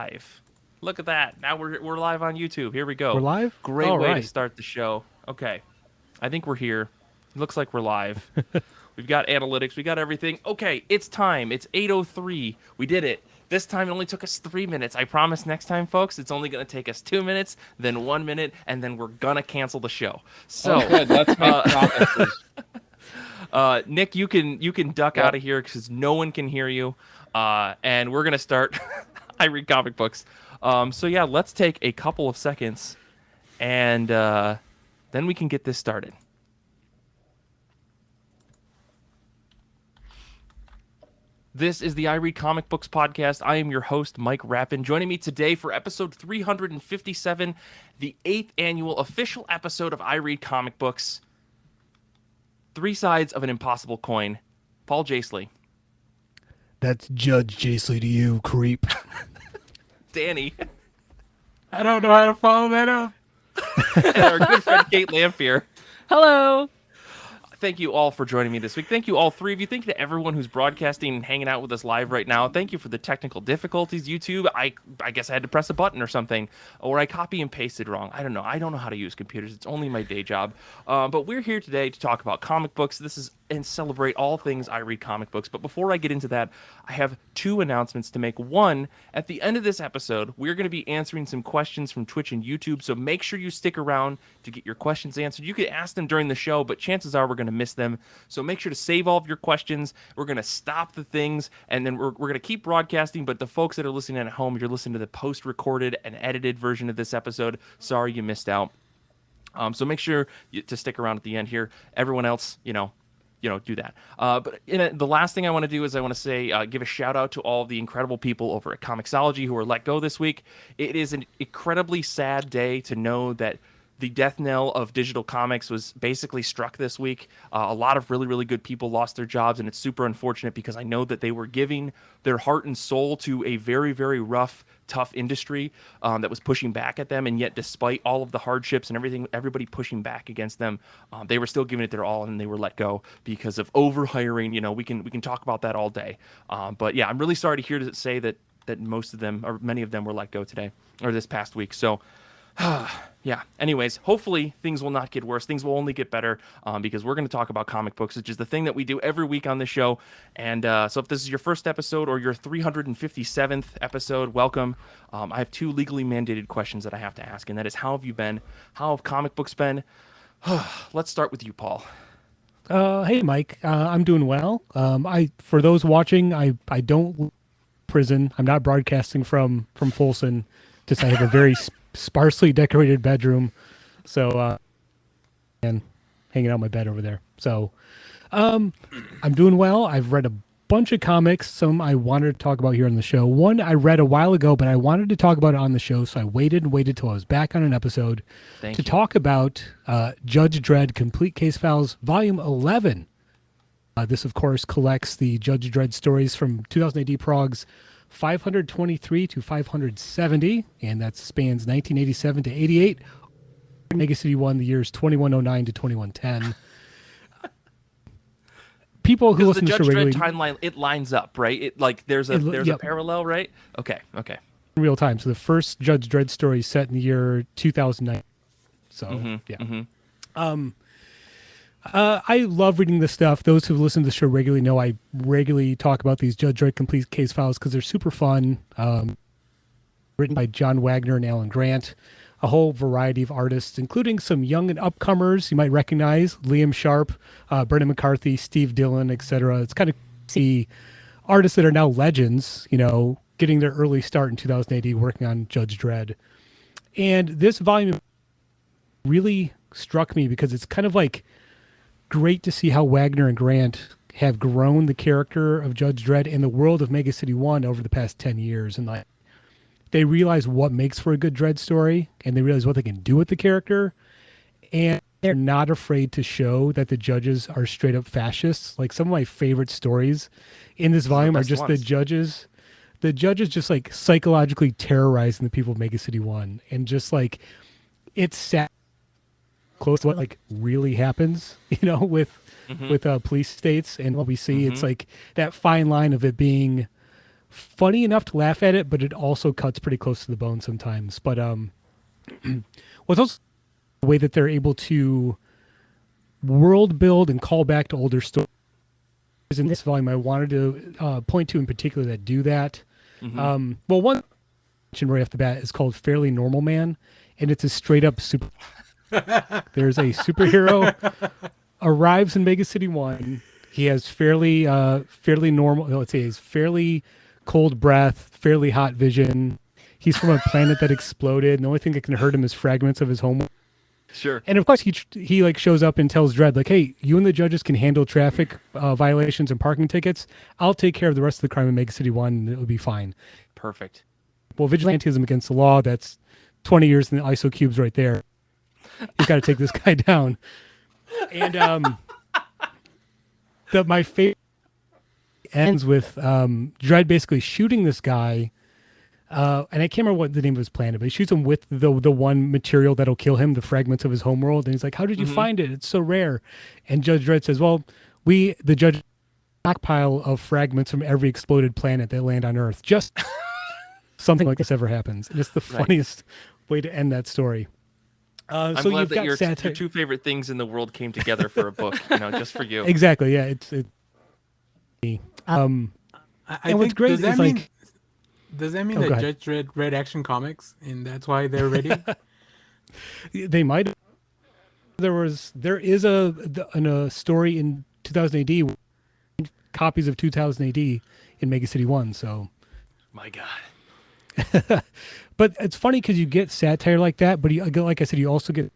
live. Look at that. Now we're live on YouTube. Here we go. We're live? Great All way to right. start the show. Okay. I think we're here. Looks like we're live. We've got analytics. We got everything. Okay, it's time. It's 8:03. We did it. This time it only took us 3 minutes. I promise next time, folks, it's only going to take us 2 minutes, then 1 minute, and then we're going to cancel the show. So, Oh, good. Let's make promises. Nick, you can duck Yep. out of here because no one can hear you. And we're going to start. I read comic books. So, yeah, let's take a couple of seconds, and then we can get this started. This is the I Read Comic Books podcast. I am your host, Mike Rappin. Joining me today for episode 357, the 8th annual official episode of I Read Comic Books. Three sides of an impossible coin. Paul Jasley. That's Judge Jasley to you, creep. Danny. I don't know how to follow that up. And our good friend Kate Lamphere. Hello. Thank you all for joining me this week. Thank you, all three of you. Thank you to everyone who's broadcasting and hanging out with us live right now. Thank you for the technical difficulties. YouTube, I guess I had to press a button or something, or I copy and pasted wrong. I don't know. I don't know how to use computers. It's only my day job. But we're here today to talk about comic books. This is and celebrate all things I read comic books. But before I get into that, I have two announcements to make. One, at the end of this episode, we're going to be answering some questions from Twitch and YouTube. So make sure you stick around to get your questions answered. You could ask them during the show, but chances are we're going to miss them. So make sure to save all of your questions. We're going to stop the things, and then we're going to keep broadcasting. But the folks that are listening at home, you're listening to the post-recorded and edited version of this episode. Sorry you missed out. So make sure to stick around at the end here. Everyone else, do that. But the last thing I want to do is I want to say, give a shout out to all the incredible people over at Comixology who were let go this week. It is an incredibly sad day to know that the death knell of digital comics was basically struck this week. A lot of really, really good people lost their jobs, and it's super unfortunate because I know that they were giving their heart and soul to a very, very rough, tough industry that was pushing back at them, and yet despite all of the hardships and everything, everybody pushing back against them, they were still giving it their all, and they were let go because of overhiring. We can talk about that all day. But yeah, I'm really sorry to hear to say that most of them, or many of them, were let go today or this past week. So yeah. Anyways, hopefully things will not get worse. Things will only get better because we're going to talk about comic books, which is the thing that we do every week on the show. And so if this is your first episode or your 357th episode, welcome. I have two legally mandated questions that I have to ask, and that is, how have you been? How have comic books been? Let's start with you, Paul. Hey, Mike. I'm doing well. For those watching, I don't prison. I'm not broadcasting from Folsom. Just I have a very sparsely decorated bedroom, so and hanging out my bed over there. So I'm doing well. I've read a bunch of comics. Some I wanted to talk about here on the show. One I read a while ago, but I wanted to talk about it on the show, so I waited till I was back on an episode to talk about Judge Dredd Complete Case Files Volume 11. This, of course, collects the Judge Dredd stories from 2000 AD Prog's 523 to 570, and that spans 1987 to 88. Mega City 1, the years 2109 to 2110. People who listen to the show regularly, timeline, it lines up, right? It like there's a parallel, right? Okay. In real time. So the first Judge Dredd story is set in the year 2009. So I love reading this stuff. Those who listen to the show regularly know I regularly talk about these Judge Dredd Complete Case Files because they're super fun. Written by John Wagner and Alan Grant. A whole variety of artists, including some young and upcomers you might recognize. Liam Sharp, Brendan McCarthy, Steve Dillon, etc. It's kind of see artists that are now legends, getting their early start in 2080 working on Judge Dredd. And this volume really struck me because it's kind of like great to see how Wagner and Grant have grown the character of Judge Dredd in the world of Mega City 1 over the past 10 years. And they realize what makes for a good Dredd story, and they realize what they can do with the character. And they're not afraid to show that the judges are straight up fascists. Like, some of my favorite stories in this volume are just the judges just like psychologically terrorizing the people of Mega City 1. And just like, it's sad. Close to what like really happens, with police states and what we see. It's like that fine line of it being funny enough to laugh at it, but it also cuts pretty close to the bone sometimes. But what's also the way that they're able to world build and call back to older stories in this volume I wanted to point to in particular that do that. Well, one mentioned right off the bat is called Fairly Normal Man, and it's a straight up super. There's a superhero arrives in Mega City 1. He has fairly normal. Let's say he's fairly cold breath, fairly hot vision. He's from a planet that exploded, and the only thing that can hurt him is fragments of his home. Sure. And of course, he like shows up and tells Dredd like, "Hey, you and the judges can handle traffic violations and parking tickets. I'll take care of the rest of the crime in Mega City 1, and it'll be fine." Perfect. Well, vigilantism against the law, that's 20 years in the ISO cubes right there. You've got to take this guy down. And my favorite ends with Dredd basically shooting this guy. And I can't remember what the name of his planet, but he shoots him with the one material that'll kill him, the fragments of his homeworld. And he's like, "How did you find it? It's so rare." And Judge Dredd says, "Well, the judge stockpile of fragments from every exploded planet that land on Earth. Just something like this ever happens." And it's the funniest way to end that story. I'm so glad you've that got your satire. two favorite things in the world came together for a book, just for you. Exactly. Yeah. I and what's think, great is like, does that mean go that ahead. Judge Dredd read Action Comics and that's why they're ready? they might. There is a story in 2000 AD, copies of 2000 AD in Mega City 1. So, My God. but it's funny because you get satire like that, but like I said, you also get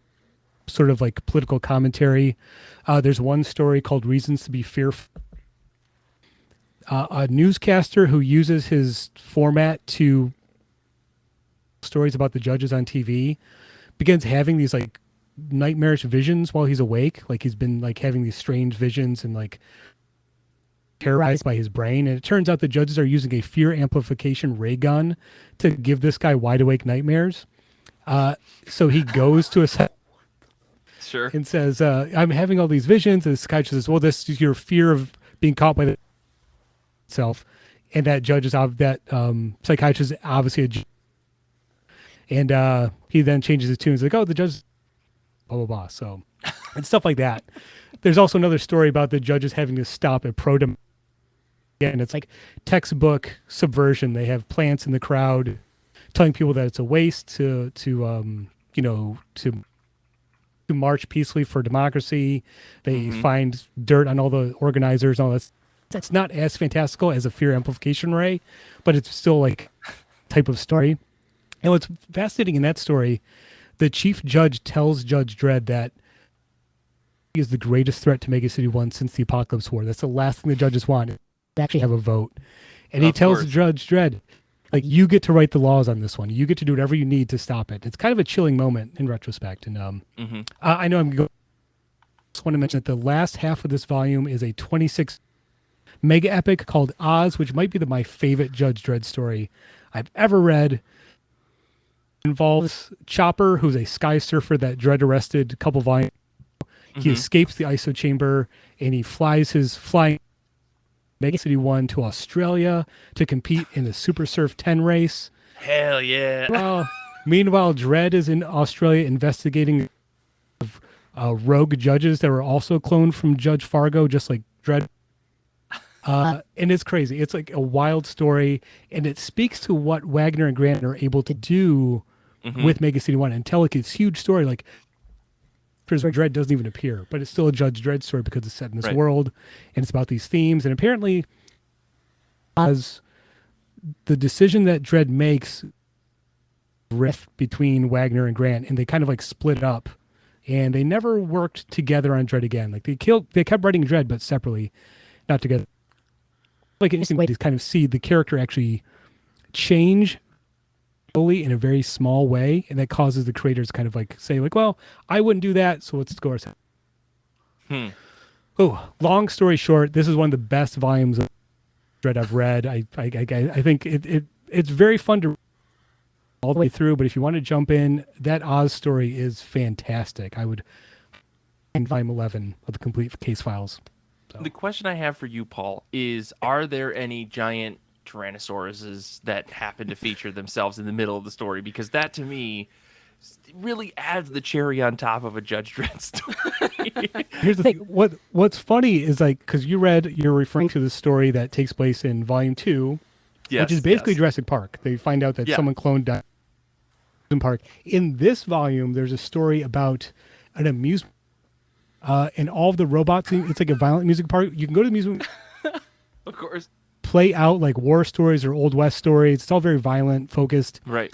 sort of like political commentary. There's one story called "Reasons to Be Fearful." A newscaster who uses his format to stories about the judges on TV begins having these like nightmarish visions while he's awake. Like he's been like having these strange visions and like terrorized by his brain. And it turns out the judges are using a fear amplification ray gun to give this guy wide awake nightmares. So he goes to a Sure. and says, "I'm having all these visions." And the psychiatrist says, "Well, this is your fear of being caught by the itself." And that judge is psychiatrist is obviously a judge. And he then changes his tune. He's like, "Oh, the judge, blah blah blah." So and stuff like that. There's also another story about the judges having to stop at Prodom. And it's like textbook subversion. They have plants in the crowd telling people that it's a waste to march peacefully for democracy. They find dirt on all the organizers and all that. That's not as fantastical as a fear amplification ray, but it's still like type of story. And what's fascinating in that story, the chief judge tells Judge Dredd that he is the greatest threat to Mega City 1 since the Apocalypse War. That's the last thing the judges want. They actually have a vote. And he tells Judge Dredd, like, "You get to write the laws on this one. You get to do whatever you need to stop it." It's kind of a chilling moment in retrospect. And I know I'm going. I just want to mention that the last half of this volume is a 26 mega epic called Oz, which might be my favorite Judge Dredd story I've ever read. It involves Chopper, who's a sky surfer that Dredd arrested a couple volumes. He escapes the ISO chamber and he flies his flying Mega City 1 to Australia to compete in the Super Surf 10 race. Hell yeah. Meanwhile, Dredd is in Australia investigating rogue judges that were also cloned from Judge Fargo, just like Dredd. And it's crazy. It's like a wild story, and it speaks to what Wagner and Grant are able to do with Mega City 1 and tell like this huge story. Like, Dredd doesn't even appear, but it's still a Judge Dredd story because it's set in this world, and it's about these themes. And apparently, as the decision that Dredd makes rift between Wagner and Grant, and they kind of like split up, and they never worked together on Dredd again. Like they kept writing Dredd, but separately, not together. Like an interesting way to kind of see the character actually change slowly in a very small way, and that causes the creators kind of like say like, "Well, I wouldn't do that, so let's go ourselves." Oh, long story short, this is one of the best volumes of Dredd I've read. I think it's very fun to read all the way through, but if you want to jump in, that Oz story is fantastic. I would find volume 11 of the complete case files. So. The question I have for you, Paul, is: are there any giant Tyrannosauruses that happen to feature themselves in the middle of the story, because that to me really adds the cherry on top of a Judge Dredd story. Here's the thing. What's funny is like, because you're referring to the story that takes place in Volume 2, which is basically Jurassic Park. They find out that someone cloned Jurassic Park. In this volume, there's a story about an amusement, and all of the robots. It's like a violent music park. You can go to the amusement, Of course. play out like war stories or Old West stories. It's all very violent, focused. Right.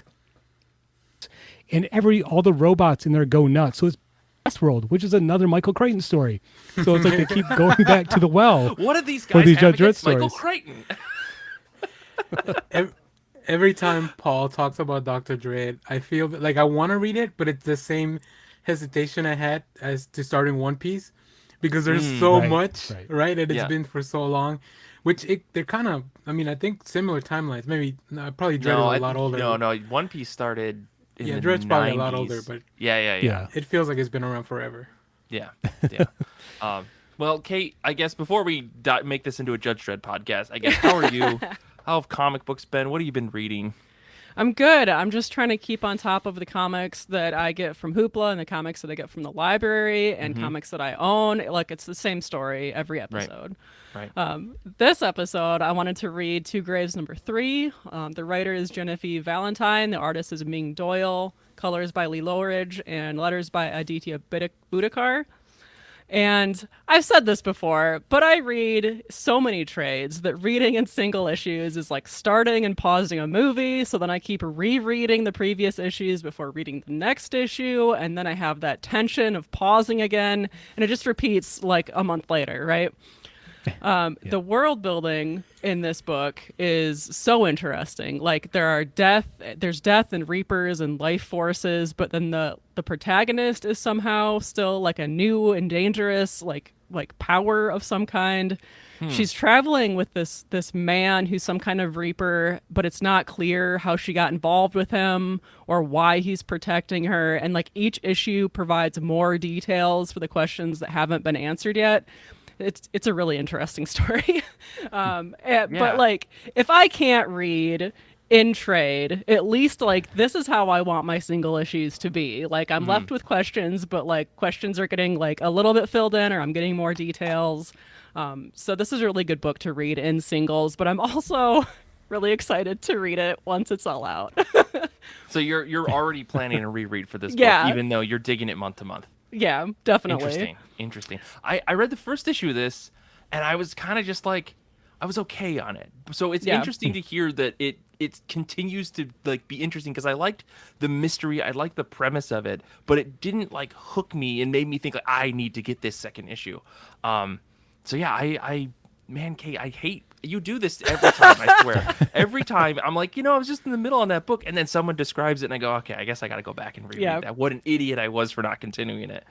And all the robots in there go nuts. So it's Westworld, which is another Michael Crichton story. So it's like they keep going back to the well. What are these for guys these have Judge Dredd against Michael stories. Crichton? Every time Paul talks about Dr. Dredd, I feel like I want to read it, but it's the same hesitation I had as to starting One Piece, because there's so much, right? And it's been for so long, they're kind of, I mean, I think similar timelines. Maybe probably Dredd is a lot older. No. One Piece started in the Dredd's 90s. probably a lot older, but Yeah. it feels like it's been around forever. Yeah. Well, Kate, I guess before we make this into a Judge Dredd podcast, I guess, how are you? How have comic books been? What have you been reading? I'm good. I'm just trying to keep on top of the comics that I get from Hoopla and the comics that I get from the library and comics that I own. Like, it's the same story every episode. Right. This episode, I wanted to read Two Graves #3. The writer is Genevieve Valentine. The artist is Ming Doyle. Colors by Lee Lowridge and letters by Aditya Budikar. And I've said this before, but I read so many trades that reading in single issues is like starting and pausing a movie. So then I keep rereading the previous issues before reading the next issue. And then I have that tension of pausing again. And it just repeats like a month later, right? The world building in this book is so interesting. Like there's death and reapers and life forces, but then the protagonist is somehow still like a new and dangerous like power of some kind. She's traveling with this man who's some kind of reaper, but it's not clear how she got involved with him or why he's protecting her. And like each issue provides more details for the questions that haven't been answered yet. It's a really interesting story. But like, if I can't read in trade, at least like this is how I want my single issues to be. Like I'm left with questions, but like questions are getting like a little bit filled in, or I'm getting more details. So this is a really good book to read in singles, but I'm also really excited to read it once it's all out. So you're already planning a reread for this book, even though you're digging it month to month. Yeah, definitely. Interesting. I read the first issue of this, and I was kind of just like, I was okay on it. So it's interesting to hear that it continues to like be interesting, because I liked the mystery, I liked the premise of it, but it didn't like hook me and made me think like I need to get this second issue. So yeah, man, Kate, I hate you do this every time. I swear, every time I'm like, I was just in the middle on that book, and then someone describes it, and I go, okay, I guess I got to go back and reread that. What an idiot I was for not continuing it.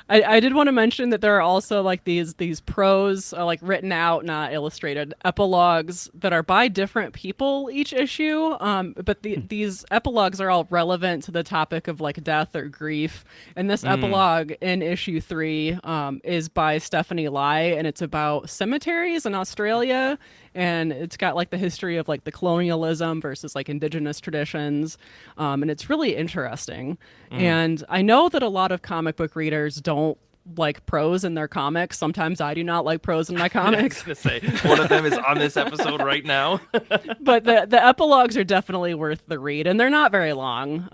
I did want to mention that there are also like these prose, like written out, not illustrated, epilogues that are by different people each issue. But these epilogues are all relevant to the topic of like death or grief. And this epilogue in issue 3 is by Stephanie Lai, and it's about cemeteries in Australia. And it's got like the history of like the colonialism versus like indigenous traditions. And it's really interesting. And I know that a lot of comic book readers don't like prose in their comics. Sometimes I do not like prose in my comics. I was gonna say, one of them is on this episode right now. But the epilogues are definitely worth the read, and they're not very long.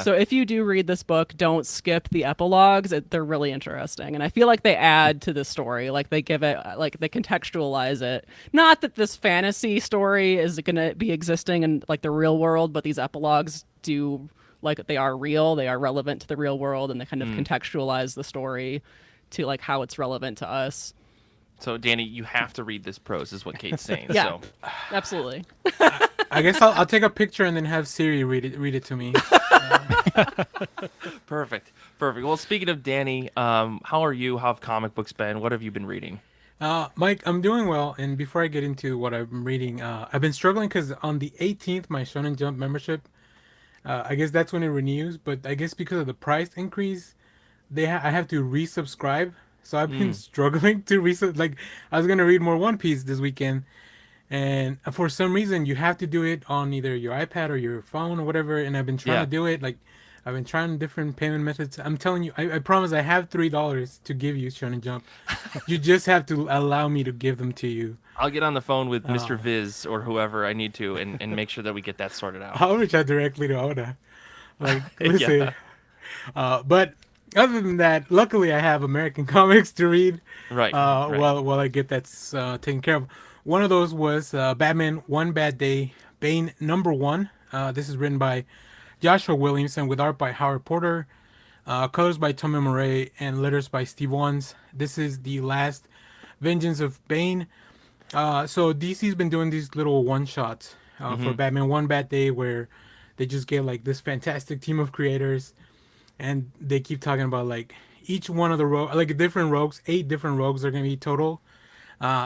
So if you do read this book, don't skip the epilogues. They're really interesting, and I feel like they add to the story. Like they give it, like they contextualize it. Not that this fantasy story is going to be existing in like the real world, but these epilogues do. Like they are real, they are relevant to the real world, and they kind of contextualize the story to like how it's relevant to us. So Danny, you have to read this prose, is what Kate's saying. Yeah, so. Absolutely. I guess I'll take a picture and then have Siri read it to me. Perfect. Well, speaking of Danny, how are you? How have comic books been? What have you been reading? Mike, I'm doing well. And before I get into what I'm reading, I've been struggling because on the 18th, my Shonen Jump membership, I guess that's when it renews, but I guess because of the price increase, I have to resubscribe. So I've been struggling to like I was gonna read more One Piece this weekend, And for some reason, you have to do it on either your iPad or your phone or whatever. And I've been trying to do it. Like, I've been trying different payment methods. I'm telling you, I promise I have $3 to give you, Shonen Jump. You just have to allow me to give them to you. I'll get on the phone with Mr. Viz or whoever I need to and make sure that we get that sorted out. I'll reach out directly to Oda. Like, listen. But other than that, luckily I have American comics to read. Right. While I get that taken care of. One of those was Batman One Bad Day, Bane #1. This is written by Joshua Williamson with art by Howard Porter, colors by Tommy Murray, and letters by Steve Wands. This is the last Vengeance of Bane. So DC's been doing these little one-shots for Batman One Bad Day where they just get like this fantastic team of creators and they keep talking about like each one of the like different rogues, 8 different rogues are going to be total.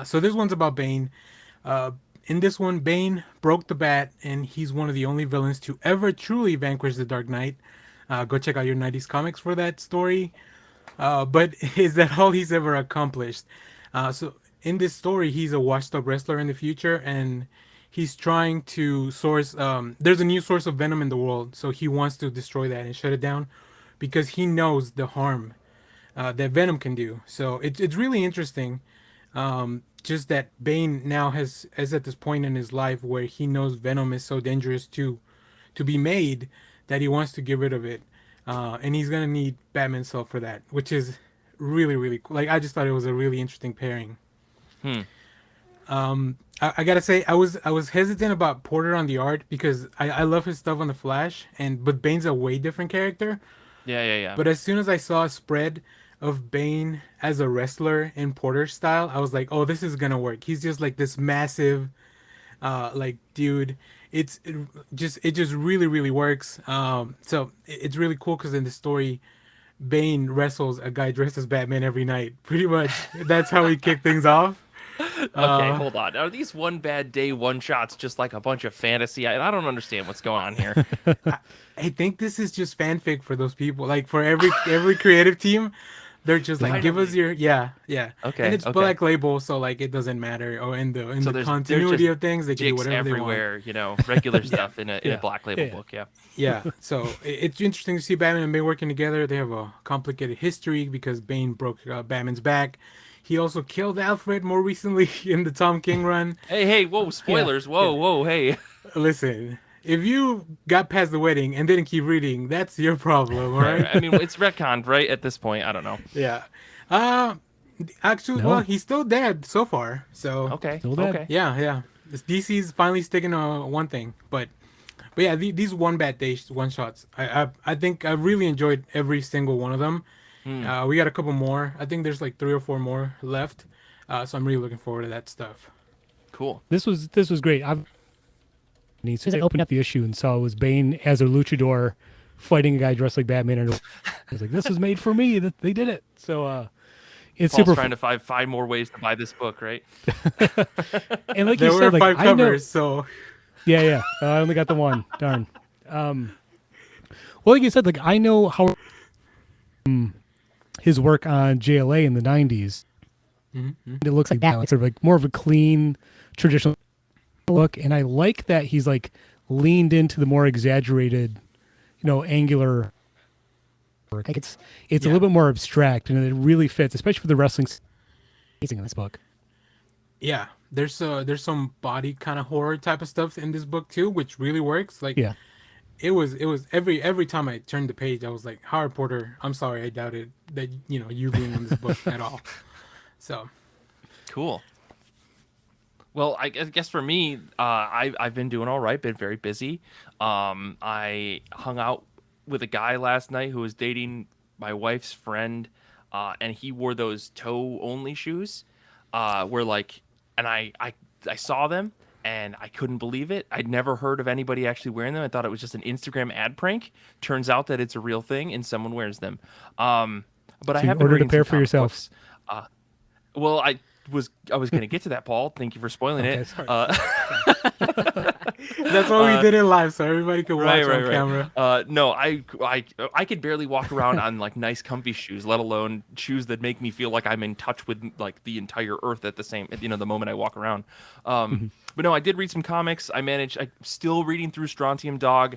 So this one's about Bane. In this one, Bane broke the bat, and he's one of the only villains to ever truly vanquish the Dark Knight. Go check out your 90s comics for that story. But is that all he's ever accomplished? So in this story, he's a washed-up wrestler in the future, and he's trying to source... there's a new source of venom in the world, so he wants to destroy that and shut it down because he knows the harm that venom can do. So it's really interesting. Just that Bane now is at this point in his life where he knows venom is so dangerous to be made that he wants to get rid of it, and he's gonna need Batman's help for that, which is really, really cool. Like, I just thought it was a really interesting pairing. I gotta say, I was hesitant about Porter on the art because I love his stuff on the Flash, but Bane's a way different character. Yeah. But as soon as I saw a spread of Bane as a wrestler in Porter style, I was like, oh, this is gonna work. He's just like this massive like dude. It just really, really works. So it's really cool because in the story Bane wrestles a guy dressed as Batman every night. Pretty much that's how he kicked things off. Okay, hold on. Are these One Bad Day one-shots just like a bunch of fantasy? I don't understand what's going on here. I think this is just fanfic for those people. Like, for every creative team, they're just like, give us your yeah. Okay. And it's Black Label, so like it doesn't matter. Oh, in the continuity of things, they can do whatever everywhere, they want. Regular stuff in a Black Label book. Yeah. So it's interesting to see Batman and Bane working together. They have a complicated history because Bane broke Batman's back. He also killed Alfred more recently in the Tom King run. Hey, whoa, spoilers. Whoa, hey. Listen, if you got past the wedding and didn't keep reading, that's your problem, all right? I mean, it's retconned, right, at this point? I don't know. Yeah. Actually, well, he's still dead so far, so... Okay, still dead. okay. Yeah. This DC's finally sticking to one thing, but yeah, these One Bad Day one-shots, I think I really enjoyed every single one of them. We got a couple more. I think there's like 3 or 4 more left. So I'm really looking forward to that stuff. Cool. This was great. As soon as I opened up the issue and saw it was Bane as a luchador fighting a guy dressed like Batman, and I was like, "This was made for me." That they did it. So it's Paul's super. Trying to find 5 more ways to buy this book, right? And like there you were said, like 5 I covers, know, so yeah. I only got the one. Darn. Well, like you said, like I know how his work on JLA in the 90s. It looks like that, like sort of like more of a clean, traditional look, and I like that he's like leaned into the more exaggerated, angular work. Like it's a little bit more abstract, and it really fits, especially for the wrestling in this book. Yeah, there's some body kind of horror type of stuff in this book too, which really works. Like, yeah. It was every time I turned the page, I was like, Howard Porter, I'm sorry I doubted that you being in this book at all. So cool. Well, I guess for me, I've been doing all right, been very busy. I hung out with a guy last night who was dating my wife's friend, and he wore those toe only shoes, where like, and I saw them. And I couldn't believe it. I'd never heard of anybody actually wearing them. I thought it was just an Instagram ad prank. Turns out that it's a real thing, and someone wears them. But so I have ordered reading a pair some for yourself. books. Well, I was going to get to that, Paul. Thank you for spoiling it. Sorry. That's why we did it live, so everybody could watch on camera. No, I could barely walk around on like nice, comfy shoes, let alone shoes that make me feel like I'm in touch with like the entire earth at the same, the moment I walk around. But no, I did read some comics. I'm still reading through Strontium Dog.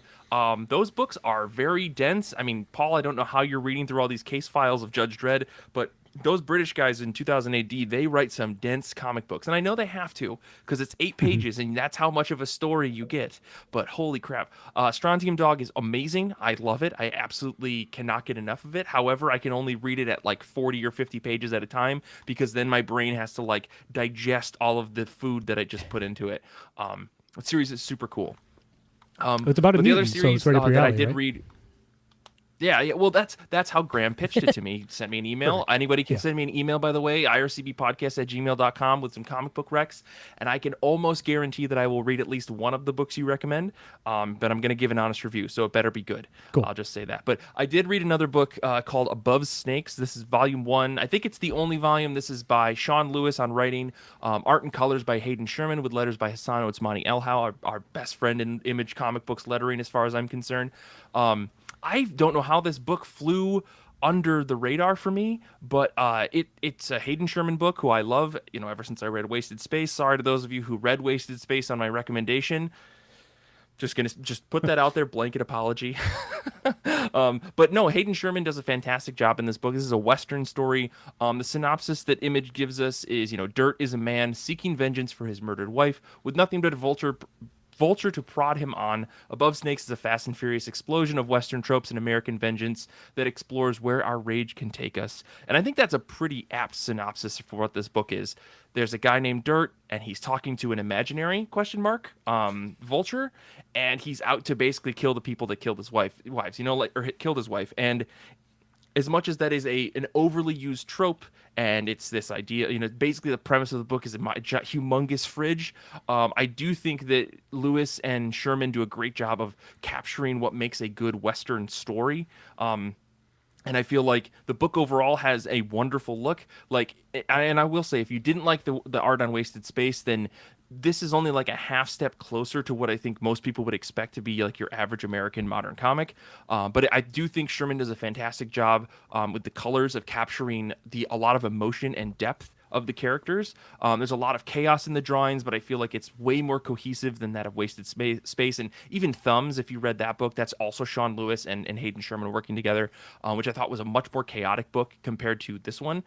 Those books are very dense. I mean, Paul, I don't know how you're reading through all these case files of Judge Dredd, but those British guys in 2000 AD, they write some dense comic books. And I know they have to because it's 8 pages and that's how much of a story you get. But holy crap. Strontium Dog is amazing. I love it. I absolutely cannot get enough of it. However, I can only read it at like 40 or 50 pages at a time because then my brain has to like digest all of the food that I just put into it. The series is super cool. It's about a mutant, so it's right up your that alley, I did right? read. Yeah. Well, that's how Graham pitched it to me. He sent me an email. Anybody can send me an email, by the way, ircbpodcast@gmail.com with some comic book recs, and I can almost guarantee that I will read at least one of the books you recommend. But I'm going to give an honest review, so it better be good. Cool. I'll just say that. But I did read another book called Above Snakes. This is volume 1. I think it's the only volume. This is by Sean Lewis on writing, art and colors by Hayden Sherman, with letters by Hassan Otsmani Elhau, our best friend in Image Comic Books lettering, as far as I'm concerned. I don't know how this book flew under the radar for me, but it's a Hayden Sherman book who I love, ever since I read Wasted Space. Sorry to those of you who read Wasted Space on my recommendation. Just put that out there, blanket apology. But no, Hayden Sherman does a fantastic job in this book. This is a Western story. The synopsis that Image gives us is, Dirt is a man seeking vengeance for his murdered wife with nothing but a vulture to prod him on. Above Snakes is a fast and furious explosion of Western tropes and American vengeance that explores where our rage can take us. And I think that's a pretty apt synopsis for what this book is. There's a guy named Dirt, and he's talking to an imaginary vulture, and he's out to basically kill the people that killed his wives, or killed his wife. And as much as that is an overly used trope, and it's this idea, basically the premise of the book is a humongous fridge. I do think that Lewis and Sherman do a great job of capturing what makes a good Western story. And I feel like the book overall has a wonderful look. And I will say, if you didn't like the art on Wasted Space, then this is only like a half step closer to what I think most people would expect to be like your average American modern comic. But I do think Sherman does a fantastic job with the colors of capturing a lot of emotion and depth of the characters. There's a lot of chaos in the drawings, but I feel like it's way more cohesive than that of Wasted Space. And even Thumbs, if you read that book, that's also Sean Lewis and Hayden Sherman working together, which I thought was a much more chaotic book compared to this one.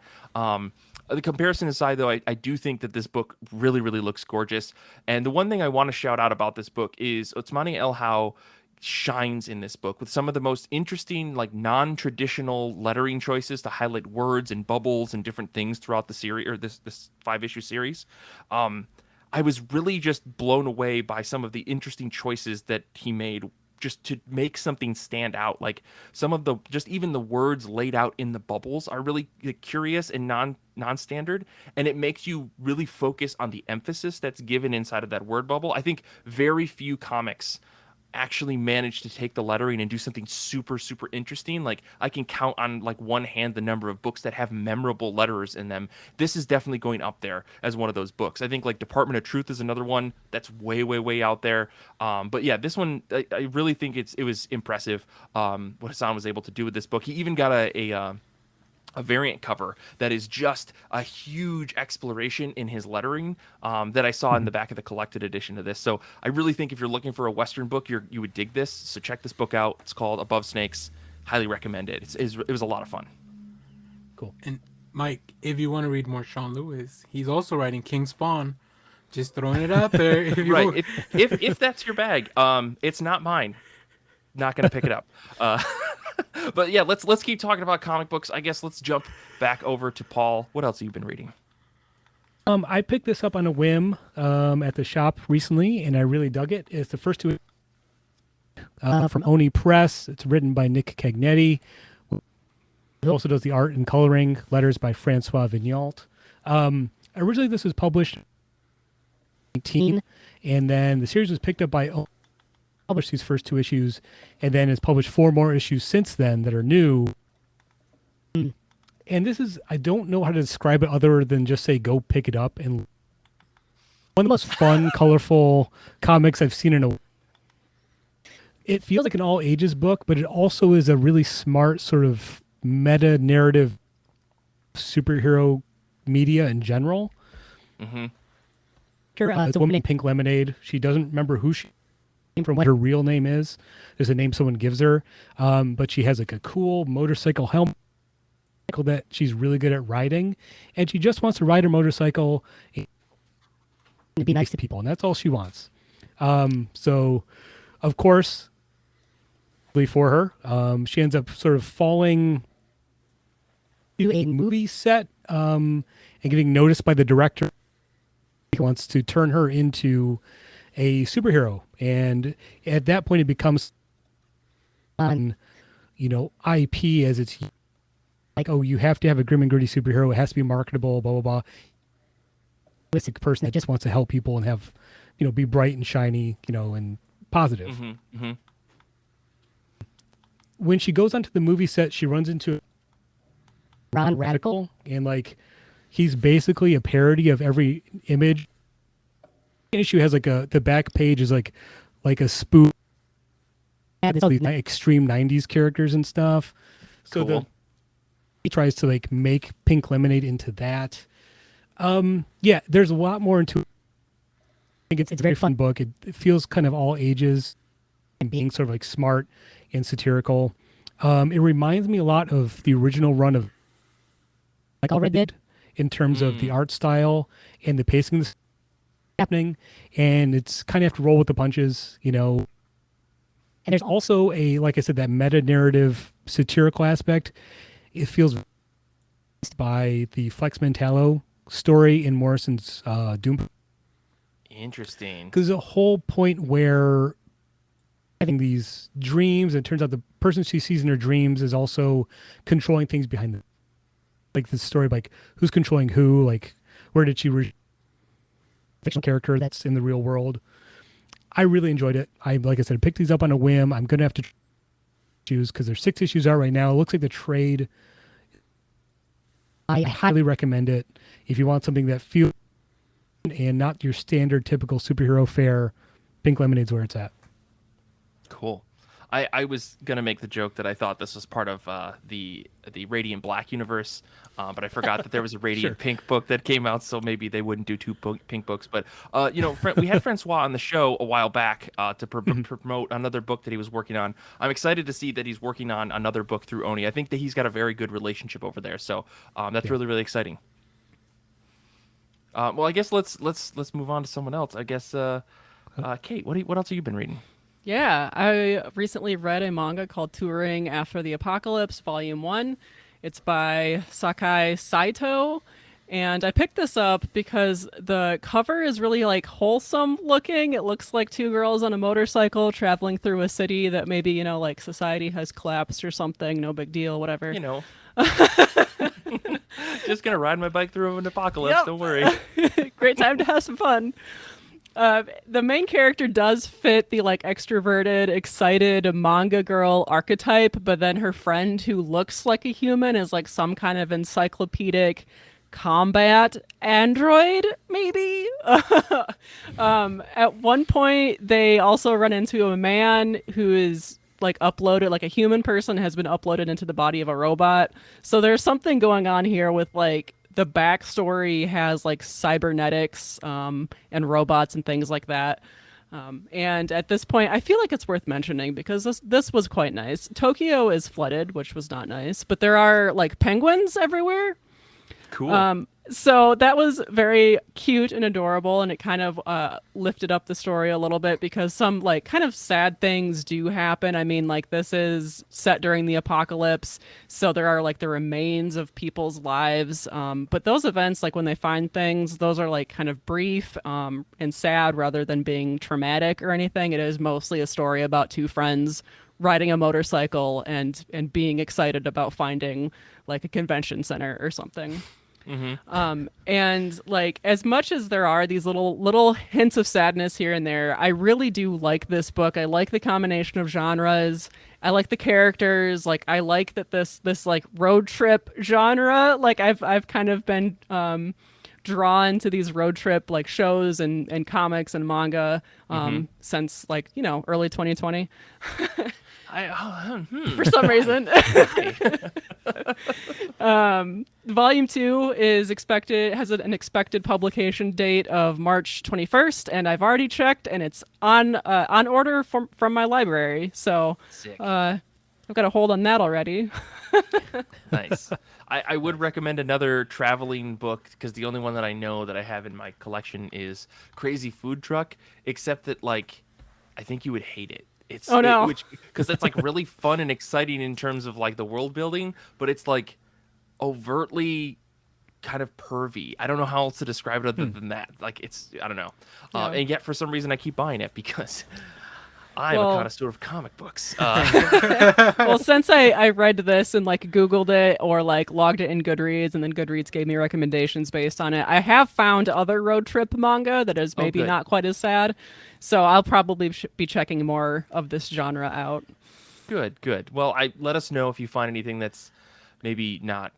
The comparison aside, though, I do think that this book really, really looks gorgeous. And the one thing I want to shout out about this book is Otsmani Elhau shines in this book with some of the most interesting, like, non-traditional lettering choices to highlight words and bubbles and different things throughout the series, or this 5-issue series. I was really just blown away by some of the interesting choices that he made just to make something stand out. Like some of even the words laid out in the bubbles are really curious and non-standard, and it makes you really focus on the emphasis that's given inside of that word bubble. I think very few comics actually managed to take the lettering and do something super, super interesting. Like I can count on like one hand the number of books that have memorable letters in them. This is definitely going up there as one of those books. I think like Department of Truth is another one that's way, way, way out there. But yeah, this one, I really think it was impressive what Hassan was able to do with this book. He even got a variant cover that is just a huge exploration in his lettering that I saw in the back of the collected edition of this. So I really think if you're looking for a Western book, you would dig this. So check this book out. It's called Above Snakes. Highly recommend it. It was a lot of fun. Cool. And Mike, if you want to read more Sean Lewis, he's also writing King Spawn. Just throwing it out there. Right. If that's your bag, it's not mine. Not going to pick it up. But yeah, let's keep talking about comic books. I guess let's jump back over to Paul. What else have you been reading? I picked this up on a whim at the shop recently, and I really dug it. It's the first two from Oni Press. It's written by Nick Cagnetti. He also does the art and coloring. Letters by Francois Vignault. Originally, this was published in 2018, and then the series was picked up by published these first 2 issues, and then has published 4 more issues since then that are new. And this is, I don't know how to describe it other than just say go pick it up. And one of the most fun, colorful comics I've seen in a. It feels like an all ages book, but it also is a really smart sort of meta narrative superhero media in general. Mm-hmm. It's a woman named Pink Lemonade. She doesn't remember who she came from, what her real name is. There's a name someone gives her, but she has like a cool motorcycle helmet that she's really good at riding, and she just wants to ride her motorcycle and be nice to people, and that's all she wants. So, of course, for her, she ends up sort of falling to a movie set and getting noticed by the director. He wants to turn her into a superhero, and at that point, it becomes on, IP as it's like, oh, you have to have a grim and gritty superhero. It has to be marketable, blah, blah, blah. Realistic person that just wants to help people and have, be bright and shiny, and positive. Mm-hmm. Mm-hmm. When she goes onto the movie set, she runs into Ron Radical, and he's basically a parody of every image. The issue has the back page is like a spoof. All these extreme 90s characters and stuff. So cool. he tries to make Pink Lemonade into that. Yeah, there's a lot more into it. I think it's a very fun book. It feels kind of all ages and being sort of smart and satirical. It reminds me a lot of the original run of already did in terms of the art style and the pacing that's happening, and it's kind of have to roll with the punches, And there's also like I said, that meta narrative satirical aspect. It feels by the Flex Mentallo story in Morrison's Doom. Interesting. Because the whole point where having these dreams, and it turns out the person she sees in her dreams is also controlling things behind them. Like the story of who's controlling who, where did she fictional character that's in the real world. I really enjoyed it. Like I said, I picked these up on a whim. I'm gonna have to choose because there's 6 issues out right now. It looks like the trade. I highly recommend it if you want something that feels and not your standard typical superhero fare. Pink Lemonade's where it's at. Cool. I was gonna make the joke that I thought this was part of the Radiant Black universe, but I forgot that there was a Radiant Pink book that came out, so maybe they wouldn't do 2 pink books. But we had Francois on the show a while back to promote another book that he was working on. I'm excited to see that he's working on another book through Oni. I think that he's got a very good relationship over there, so that's really, really exciting. Well, I guess let's move on to someone else. I guess Kate, what else have you been reading? Yeah, I recently read a manga called Touring After the Apocalypse, Volume 1. It's by Sakai Saito, and I picked this up because the cover is really wholesome looking. It looks like 2 girls on a motorcycle traveling through a city that maybe, society has collapsed or something. No big deal, whatever. Just gonna ride my bike through an apocalypse. Yep. Don't worry. Great time to have some fun. The main character does fit the extroverted, excited manga girl archetype, but then her friend who looks like a human is some kind of encyclopedic combat android, maybe. At one point, they also run into a man who is uploaded, a human person has been uploaded into the body of a robot. So there's something going on here with the backstory has cybernetics and robots and things like that. And at this point, I feel like it's worth mentioning because this was quite nice. Tokyo is flooded, which was not nice, but there are penguins everywhere. Cool. So that was very cute and adorable, and it kind of lifted up the story a little bit because some kind of sad things do happen. I mean, this is set during the apocalypse, so there are the remains of people's lives. But those events, when they find things, those are kind of brief and sad rather than being traumatic or anything. It is mostly a story about 2 friends riding a motorcycle and being excited about finding a convention center or something. Mm-hmm. And as much as there are these little hints of sadness here and there, I really do like this book. I like the combination of genres. I like the characters. I like that this road trip genre. I've kind of been drawn to these road trip like shows and comics and manga since like, early 2020. For some reason. Volume 2 is has an expected publication date of March 21st, and I've already checked, and it's on order from my library. So I've got a hold on that already. Nice. I would recommend another traveling book, because the only one that I know that I have in my collection is Crazy Food Truck, except that, like, I think you would hate it. Because it's like really fun and exciting in terms of like the world building, but it's like overtly kind of pervy. I don't know how else to describe it other than that. Like I don't know. And yet for some reason I keep buying it because I'm a connoisseur of comic books. Well, since I read this and like Googled it or like logged it in Goodreads, and then Goodreads gave me recommendations based on it, I have found other road trip manga that is maybe not quite as sad. So I'll probably be checking more of this genre out. Good. Well, let us know if you find anything that's maybe not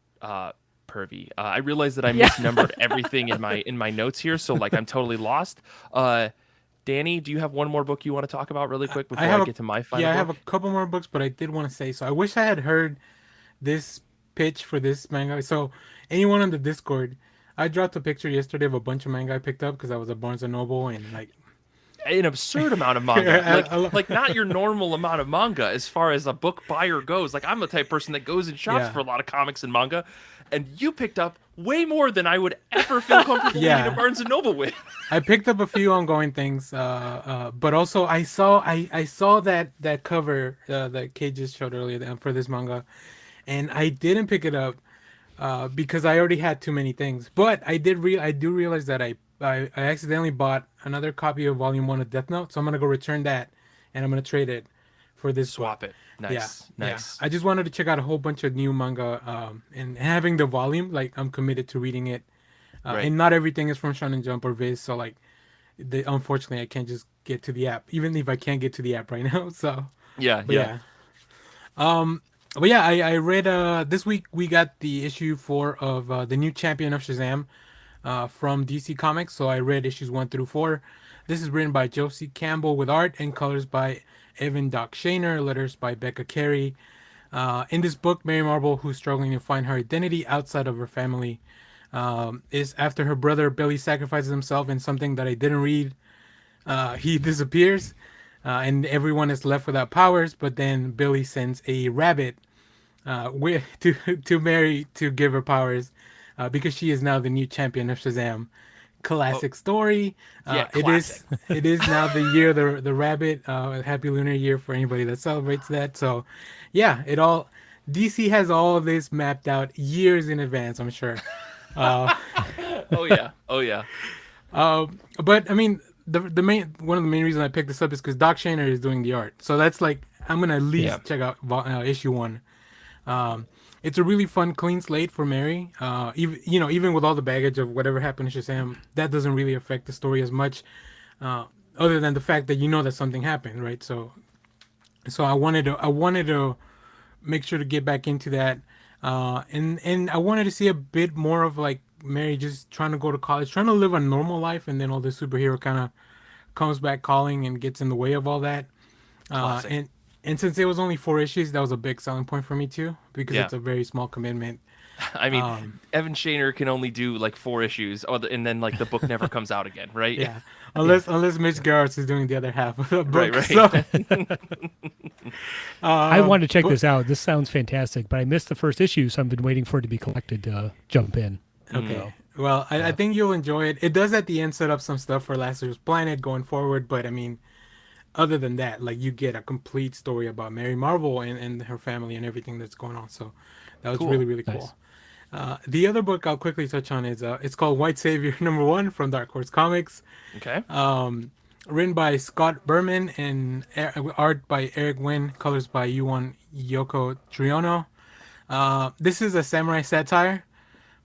pervy. I realize that I misnumbered everything in my notes here, so like I'm totally lost. Danny, do you have one more book you want to talk about really quick before I get to my final book? I have a couple more books, but I did want to say, so I wish I had heard this pitch for this manga. So anyone on the Discord, I dropped a picture yesterday of a bunch of manga I picked up because I was at Barnes & Noble, and like an absurd amount of manga, like not your normal amount of manga as far as a book buyer goes. Like I'm the type of person that goes and shops for a lot of comics and manga, and you picked up way more than I would ever feel comfortable reading a Barnes & Noble with. I picked up a few ongoing things, but also I saw that cover that Kate just showed earlier for this manga, and I didn't pick it up because I already had too many things. But I do realize that I accidentally bought another copy of Volume 1 of Death Note, so I'm gonna go return that, and I'm gonna trade it for this. Swap it. Nice. Yeah. I just wanted to check out a whole bunch of new manga, and having the volume, like I'm committed to reading it. And not everything is from Shonen Jump or Viz, so like, unfortunately, I can't just get to the app, even if I can't get to the app right now. So I read this week we got the issue 4 of the new Champion of Shazam from DC Comics. So I read issues 1 through 4. This is written by Josie Campbell with art and colors by Evan Doc Shaner, letters by Becca Carey. In this book, Mary Marvel, who's struggling to find her identity outside of her family, is after her brother Billy sacrifices himself in something that I didn't read. He disappears, and everyone is left without powers. But then Billy sends a rabbit to Mary to give her powers, because she is now the new champion of Shazam. Classic story. Classic. It is now the year the rabbit. Happy Lunar Year for anybody that celebrates that. So, DC has all of this mapped out years in advance, I'm sure. Oh yeah. But I mean, one of the main reasons I picked this up is because Doc Shaner is doing the art. So that's like, I'm gonna at least check out issue 1. It's a really fun, clean slate for Mary. Even with all the baggage of whatever happened to Shazam, that doesn't really affect the story as much, other than the fact that that something happened, right? So I wanted to make sure to get back into that, and I wanted to see a bit more of like Mary just trying to go to college, trying to live a normal life, and then all the superhero kind of comes back calling and gets in the way of all that. And since it was only 4 issues, that was a big selling point for me too, because it's a very small commitment. I mean, Evan Shaner can only do like 4 issues, and then like the book never comes out again, right? Yeah, unless Mitch Garrett is doing the other half of the book. Right. So. I want to check this out. This sounds fantastic, but I missed the first issue, so I've been waiting for it to be collected to jump in. Okay. Well, I think you'll enjoy it. It does at the end set up some stuff for Lazarus Planet going forward, but I mean, other than that, like you get a complete story about Mary Marvel and her family and everything that's going on. So that was really, really cool. Nice. The other book I'll quickly touch on is it's called White Savior #1 from Dark Horse Comics. Okay. Written by Scott Berman and art by Eric Wynn, colors by Yuan Yoko Triono. This is a samurai satire,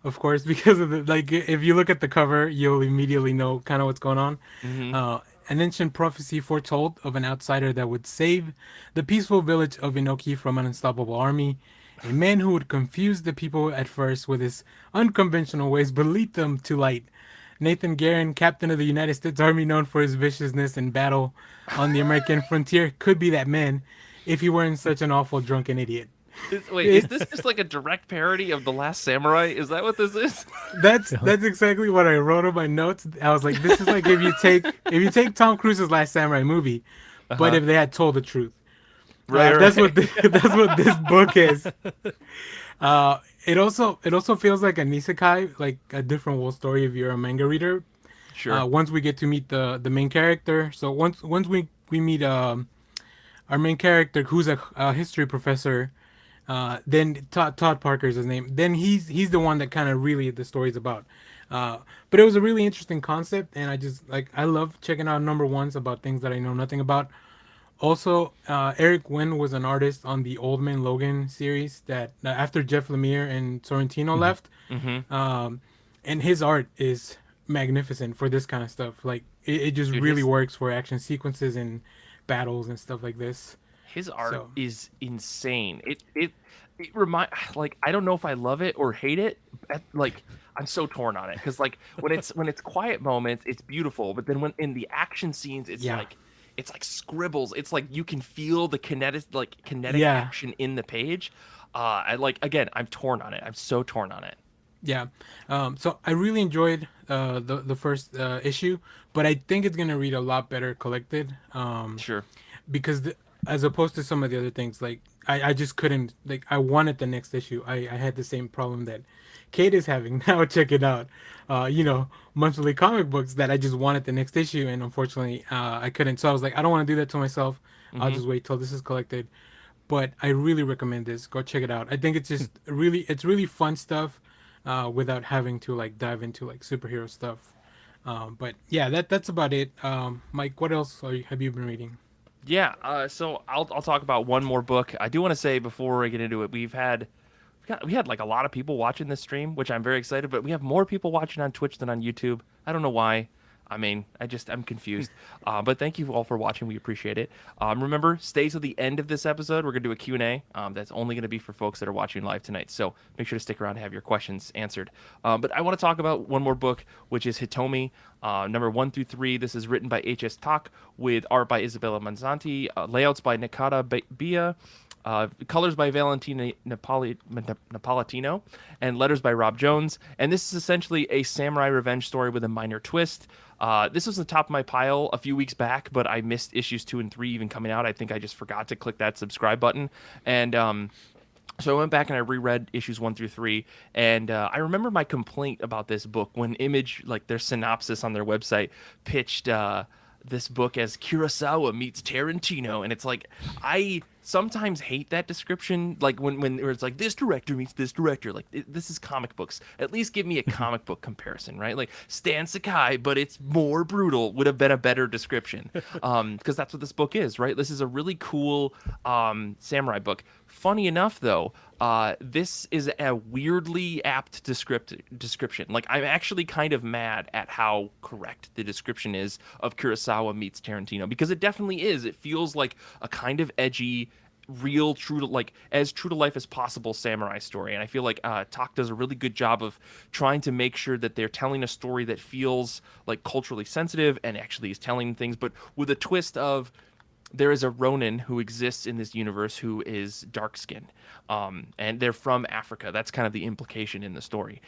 of course, because of if you look at the cover, you'll immediately know kind of what's going on. Mm-hmm. An ancient prophecy foretold of an outsider that would save the peaceful village of Inoki from an unstoppable army. A man who would confuse the people at first with his unconventional ways, but lead them to light Nathan Guerin, captain of the United States Army, known for his viciousness in battle on the American frontier, could be that man if he weren't such an awful drunken idiot. Is this just like a direct parody of The Last Samurai? Is that what this is? That's exactly what I wrote on my notes. I was like, this is like if you take Tom Cruise's Last Samurai movie, but if they had told the truth. Right, That's what this book is. It also feels like an isekai, like a different world story if you're a manga reader. Sure. Once we get to meet the main character, so once we meet our main character, who's a history professor, then Todd Parker's his name. Then he's the one that kind of really the story's about. But it was a really interesting concept, and I love checking out number ones about things that I know nothing about. Also, Eric Wen was an artist on the Old Man Logan series that after Jeff Lemire and Sorrentino left. And his art is magnificent for this kind of stuff. Like it just really works for action sequences and battles and stuff like this. His art is insane. It like I don't know if I love it or hate it. Like I'm so torn on it because like when it's quiet moments, it's beautiful. But then when in the action scenes, it's like scribbles. It's like you can feel the kinetic action in the page. I'm torn on it. I'm so torn on it. Yeah. So I really enjoyed the first issue, but I think it's gonna read a lot better collected. Sure. Because as opposed to some of the other things, like I just couldn't, like I wanted the next issue. I had the same problem that Kate is having now. Check it out. Monthly comic books that I just wanted the next issue, and unfortunately I couldn't. So I was like, I don't want to do that to myself. I'll just wait till this is collected. But I really recommend this. Go check it out. I think it's just really fun stuff without having to like dive into like superhero stuff. But yeah, that's about it. Mike, what else have you been reading? Yeah, so I'll talk about one more book. I do want to say before I get into it, we had like a lot of people watching this stream, which I'm very excited. But we have more people watching on Twitch than on YouTube. I don't know why. I mean, I'm confused. But thank you all for watching. We appreciate it. Remember, stay to the end of this episode. We're going to do a Q&A. That's only going to be for folks that are watching live tonight. So make sure to stick around to have your questions answered. But I want to talk about one more book, which is Hitomi, number 1 through 3. This is written by H.S. Tak with art by Isabella Manzanti, layouts by Nakata Bia, colors by Valentina Napolitano, and letters by Rob Jones. And this is essentially a samurai revenge story with a minor twist. This was on the top of my pile a few weeks back, but I missed issues 2 and 3 even coming out. I think I just forgot to click that subscribe button. And so I went back and I reread issues 1 through 3. And I remember my complaint about this book when Image, like their synopsis on their website, pitched this book as Kurosawa meets Tarantino. And it's like, I sometimes hate that description, like when it's like this director meets this director. Like this is comic books. At least give me a comic book comparison, right? Like Stan Sakai, but it's more brutal would have been a better description, because that's what this book is, right? This is a really cool samurai book. Funny enough, though, this is a weirdly apt description. Like I'm actually kind of mad at how correct the description is of Kurosawa meets Tarantino, because it definitely is. It feels like a kind of edgy, real, true to life as possible samurai story. And I feel like Tak does a really good job of trying to make sure that they're telling a story that feels like culturally sensitive and actually is telling things, but with a twist of there is a Ronin who exists in this universe who is dark-skinned, and they're from Africa. That's kind of the implication in the story.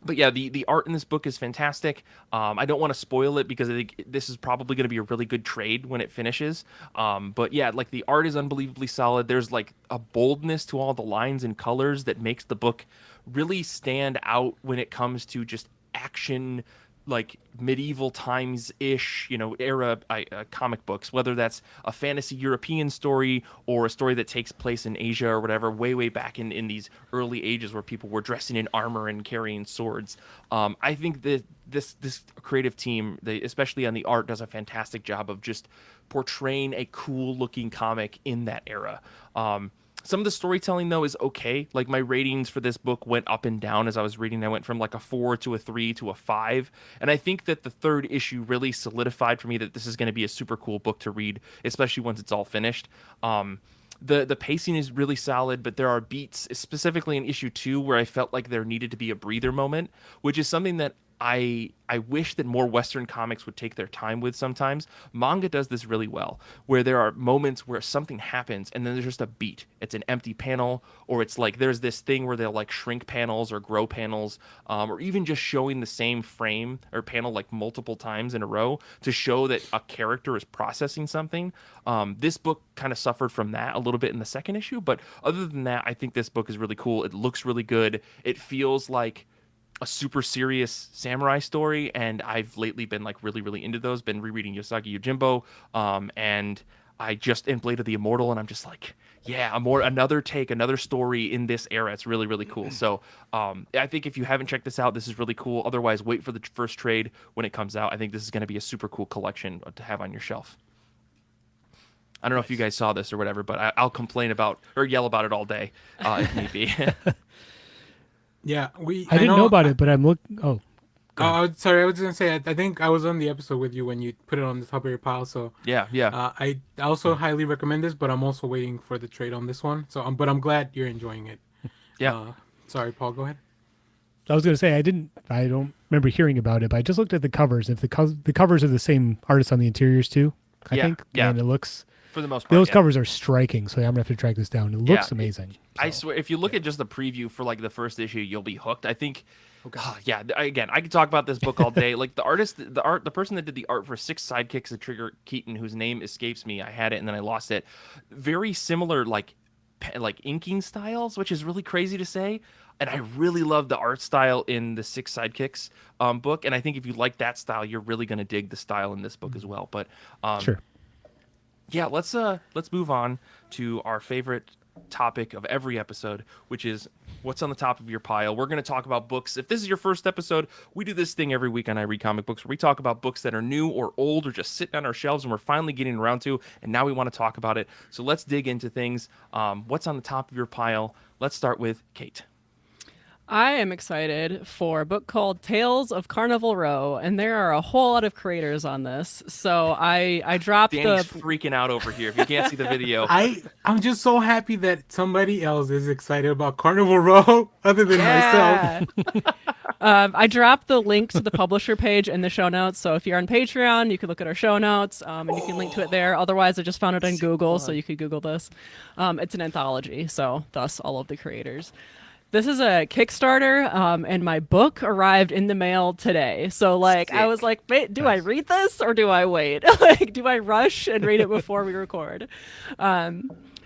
But yeah, the art in this book is fantastic. I don't want to spoil it because I think this is probably going to be a really good trade when it finishes. But yeah, like the art is unbelievably solid. There's like a boldness to all the lines and colors that makes the book really stand out when it comes to just action, like medieval times-ish, era comic books, whether that's a fantasy European story or a story that takes place in Asia or whatever, way back in these early ages where people were dressing in armor and carrying swords. I think that this creative team, especially on the art, does a fantastic job of just portraying a cool-looking comic in that era. Some of the storytelling, though, is okay. Like, my ratings for this book went up and down as I was reading. I went from, like, a 4 to a 3 to a 5. And I think that the third issue really solidified for me that this is going to be a super cool book to read, especially once it's all finished. The pacing is really solid, but there are beats, specifically in issue 2, where I felt like there needed to be a breather moment, which is something that I wish that more Western comics would take their time with sometimes. Manga does this really well, where there are moments where something happens and then there's just a beat. It's an empty panel, or it's like there's this thing where they'll like shrink panels or grow panels, or even just showing the same frame or panel like multiple times in a row to show that a character is processing something. This book kind of suffered from that a little bit in the second issue, but other than that, I think this book is really cool. It looks really good. It feels like a super serious samurai story, and I've lately been like really into those. Been rereading Yosagi Yojimbo, and I just in Blade of the Immortal, and I'm just like, yeah, another story in this era. It's really cool. So I think if you haven't checked this out, this is really cool. Otherwise, wait for the first trade when it comes out. I think this is going to be a super cool collection to have on your shelf. I don't know if you guys saw this or whatever, but I'll complain about or yell about it all day if need be. Yeah, I didn't know about it, but I'm looking. Oh, sorry. I was gonna say. I think I was on the episode with you when you put it on the top of your pile. So yeah. I also highly recommend this, but I'm also waiting for the trade on this one. So, but I'm glad you're enjoying it. Yeah. Sorry, Paul. Go ahead. I was gonna say I don't remember hearing about it, but I just looked at the covers. If the covers are the same artist on the interiors too, I think. Yeah. And it looks. For the most part, those covers are striking, so I'm gonna have to track this down. It looks amazing. I swear, if you look at just the preview for like the first issue, you'll be hooked. I think. Again, I could talk about this book all day. Like the person that did the art for Six Sidekicks of Trigger Keaton, whose name escapes me. I had it and then I lost it. Very similar, like inking styles, which is really crazy to say. And I really love the art style in the Six Sidekicks book. And I think if you like that style, you're really gonna dig the style in this book as well. But sure. Yeah, let's move on to our favorite topic of every episode, which is what's on the top of your pile. We're going to talk about books. If this is your first episode, we do this thing every week on I Read Comic Books where we talk about books that are new or old or just sitting on our shelves and we're finally getting around to, and now we want to talk about it. So let's dig into things. What's on the top of your pile? Let's start with Kate. I am excited for a book called Tales of Carnival Row, and there are a whole lot of creators on this. So I dropped Danny's freaking out over here if you can't see the video. I'm just so happy that somebody else is excited about Carnival Row other than myself. I dropped the link to the publisher page in the show notes. So if you're on Patreon, you can look at our show notes, and you can link to it there. Otherwise, I just found it on Google, so you could Google this. It's an anthology, so thus all of the creators. This is a Kickstarter, and my book arrived in the mail today. So, like, I was like, wait, do I read this or do I wait? Like, do I rush and read it before we record?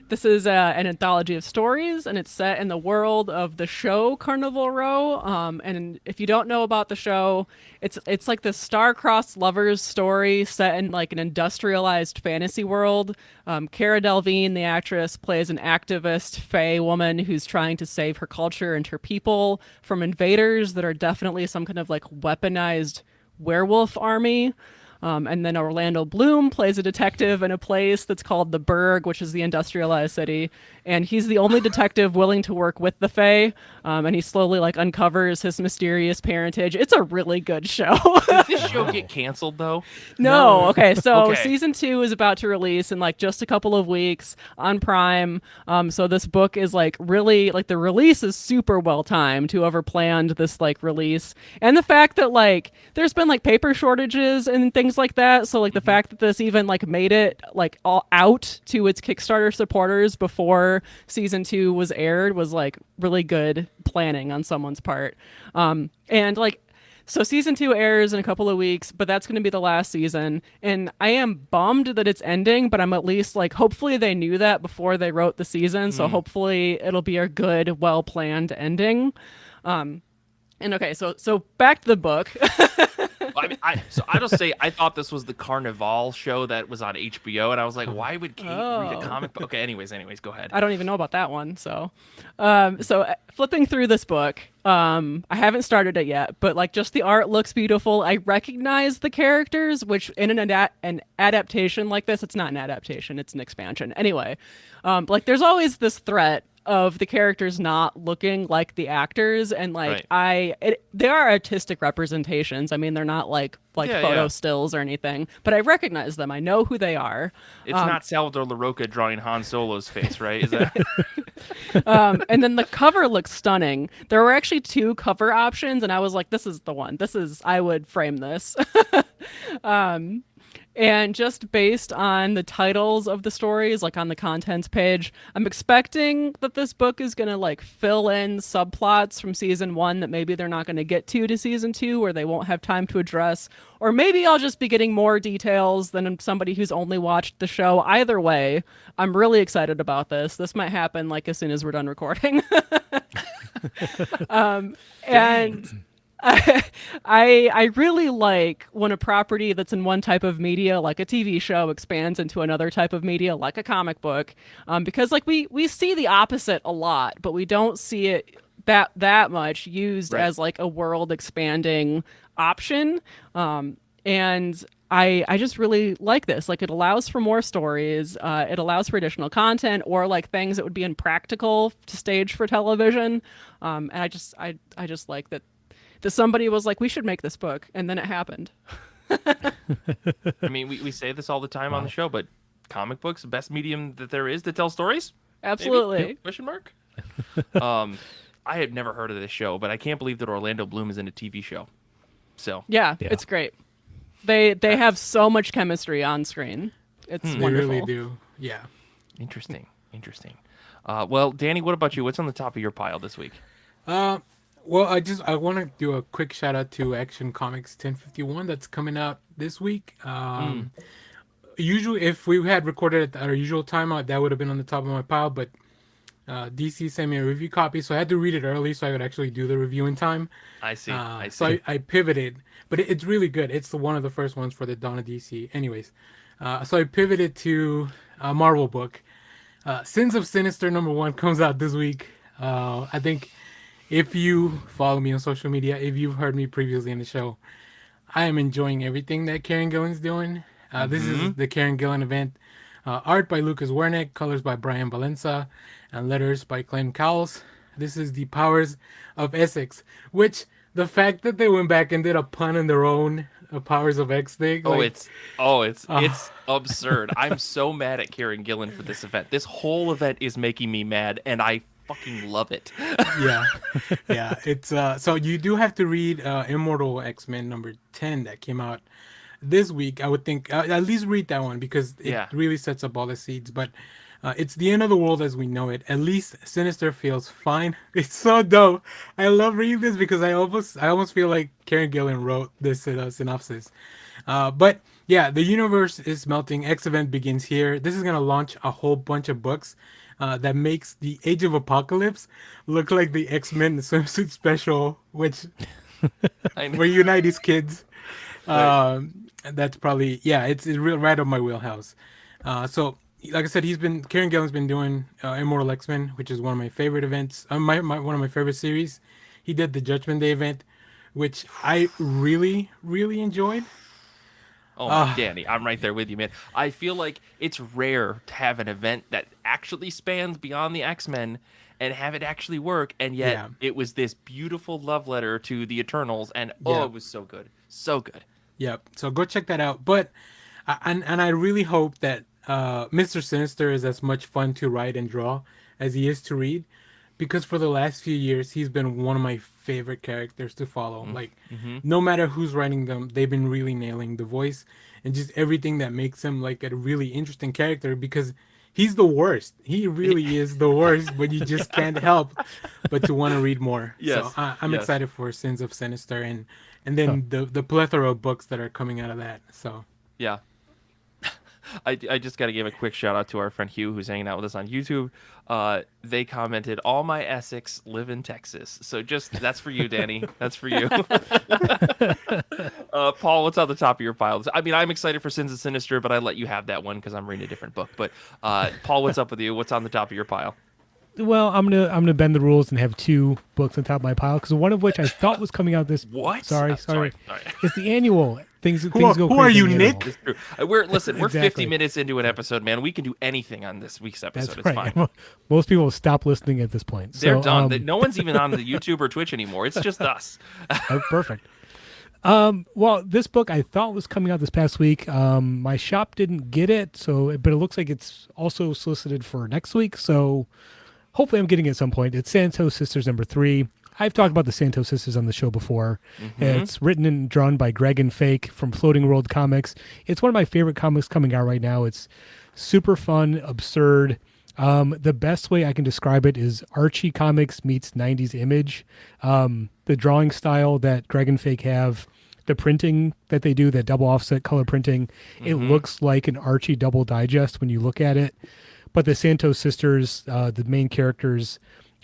This is an anthology of stories, and it's set in the world of the show Carnival Row. And if you don't know about the show, it's like this star-crossed lovers story set in like an industrialized fantasy world. Cara Delevingne, the actress, plays an activist fae woman who's trying to save her culture and her people from invaders that are definitely some kind of like weaponized werewolf army. And then Orlando Bloom plays a detective in a place that's called the Burg, which is the industrialized city. And he's the only detective willing to work with the Fae. And he slowly like uncovers his mysterious parentage. It's a really good show. Did this show get canceled though? No. Okay. So season 2 is about to release in like just a couple of weeks on Prime. So this book is like really like the release is super well timed. Whoever planned this like release, and the fact that like there's been like paper shortages and things like that. So like the fact that this even like made it like all out to its Kickstarter supporters before season 2 was aired was like really good planning on someone's part. And like, so season 2 airs in a couple of weeks, but that's going to be the last season. And I am bummed that it's ending, but I'm at least like, hopefully they knew that before they wrote the season. So hopefully it'll be a good, well-planned ending. And okay, so back to the book. I'll just say I thought this was the Carnival show that was on HBO, and I was like, why would Kate read a comic book? Okay, anyways, go ahead. I don't even know about that one. So flipping through this book, I haven't started it yet, but like just the art looks beautiful. I recognize the characters, which in an adaptation like this, it's not an adaptation, it's an expansion. Anyway, like there's always this threat of the characters not looking like the actors, and like Right. they are artistic representations. I mean, they're not like Yeah, photo yeah. stills or anything, but I recognize them. I know who they are. It's not Salvador LaRocca drawing Han Solo's face, right? Is that? And then the cover looks stunning. There were actually 2 cover options, and I was like, this is the one. I would frame this. And just based on the titles of the stories, like on the contents page, I'm expecting that this book is going to like fill in subplots from season 1 that maybe they're not going to get to season 2, or they won't have time to address. Or maybe I'll just be getting more details than somebody who's only watched the show. Either way, I'm really excited about this. This might happen like as soon as we're done recording. And I really like when a property that's in one type of media, like a TV show, expands into another type of media, like a comic book, because like we see the opposite a lot, but we don't see it that much used as like a world expanding option. And I just really like this. Like, it allows for more stories. It allows for additional content, or like things that would be impractical to stage for television. And I just like that somebody was like, we should make this book, and then it happened. I mean, we say this all the time on the show, but comic books, the best medium that there is to tell stories? Absolutely. Maybe? Question mark? I had never heard of this show, but I can't believe that Orlando Bloom is in a TV show. So yeah. It's great. They have so much chemistry on screen. It's wonderful. They really do. Yeah. Interesting. Well, Danny, what about you? What's on the top of your pile this week? Well, I want to do a quick shout out to Action Comics 1051 that's coming out this week. Usually, if we had recorded at our usual time, that would have been on the top of my pile. But DC sent me a review copy, so I had to read it early so I could actually do the review in time. I see. So I pivoted, but it's really good. It's one of the first ones for the Dawn of DC. Anyways, so I pivoted to a Marvel book. Sins of Sinister #1 comes out this week. I think if you follow me on social media, if you've heard me previously in the show, I am enjoying everything that Karen Gillan's doing. This is the Karen Gillan event. Art by Lucas Wernick, colors by Brian Valenza, and letters by Clem Cowles. This is the Powers of Essex, which the fact that they went back and did a pun in their own Powers of X thing. It's absurd. I'm so mad at Karen Gillan for this event. This whole event is making me mad, and I fucking love it. Yeah. It's so you do have to read Immortal X-Men #10 that came out this week. I would think at least read that one because it really sets up all the seeds. But it's the end of the world as we know it. At least Sinister feels fine. It's so dope. I love reading this because I almost feel like Karen Gillan wrote this synopsis. But yeah, the universe is melting. X event begins here. This is gonna launch a whole bunch of books that makes the Age of Apocalypse look like the X-Men swimsuit special, which reunite these kids. That's probably it's real right up my wheelhouse. So like I said, Karen Gillan's been doing Immortal X-Men, which is one of my favorite events. One of my favorite series. He did the Judgment Day event, which I really, really enjoyed. Oh, Danny, I'm right there with you, man. I feel like it's rare to have an event that actually spans beyond the X-Men and have it actually work, and yet it was this beautiful love letter to the Eternals, and it was so good. So good. Yep. So go check that out. But and I really hope that Mr. Sinister is as much fun to write and draw as he is to read, because for the last few years he's been one of my favorite characters to follow. No matter who's writing them, they've been really nailing the voice and just everything that makes him like a really interesting character, because he's the worst. He really is the worst, but you just can't help but to want to read more. Yes. So I'm excited for Sins of Sinister and then the plethora of books that are coming out of that. So yeah. I just got to give a quick shout out to our friend Hugh, who's hanging out with us on YouTube. They commented, "All my Essex live in Texas." So that's for you, Danny. That's for you. Paul, what's on the top of your pile? I mean, I'm excited for Sins of Sinister, but I let you have that one because I'm reading a different book. But Paul, what's up with you? What's on the top of your pile? Well, I'm gonna bend the rules and have 2 books on top of my pile, because one of which I thought was coming out this. What? Sorry. Sorry. It's the annual things Who go are crazy you, on the Nick? internet. It's true. We're 50 Exactly. minutes into an episode, man. We can do anything on this week's episode. That's It's right. fine. Most people will stop listening at this point. They're So, done. No one's even on the YouTube or Twitch anymore. It's just us. perfect. Well, this book I thought was coming out this past week. My shop didn't get it, but it looks like it's also solicited for next week. So hopefully I'm getting it at some point. It's Santos Sisters #3. I've talked about the Santos Sisters on the show before. Mm-hmm. It's written and drawn by Greg and Fake from Floating World Comics. It's one of my favorite comics coming out right now. It's super fun, absurd. The best way I can describe it is Archie Comics meets 90s Image. The drawing style that Greg and Fake have, the printing that they do, that double offset color printing, it looks like an Archie double digest when you look at it. But the Santos Sisters, the main characters,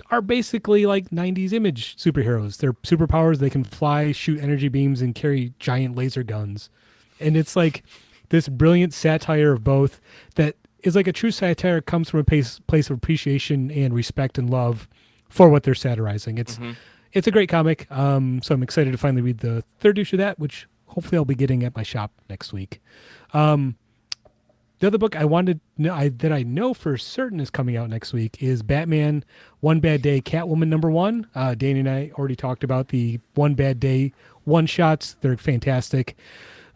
are basically like 90s Image superheroes. Their superpowers, they can fly, shoot energy beams, and carry giant laser guns. And it's like this brilliant satire of both that is like a true satire, comes from a place of appreciation and respect and love for what they're satirizing. It's a great comic. So I'm excited to finally read the third issue of that, which hopefully I'll be getting at my shop next week. The other book that I know for certain is coming out next week is Batman One Bad Day Catwoman #1. Danny and I already talked about the One Bad Day one-shots. They're fantastic.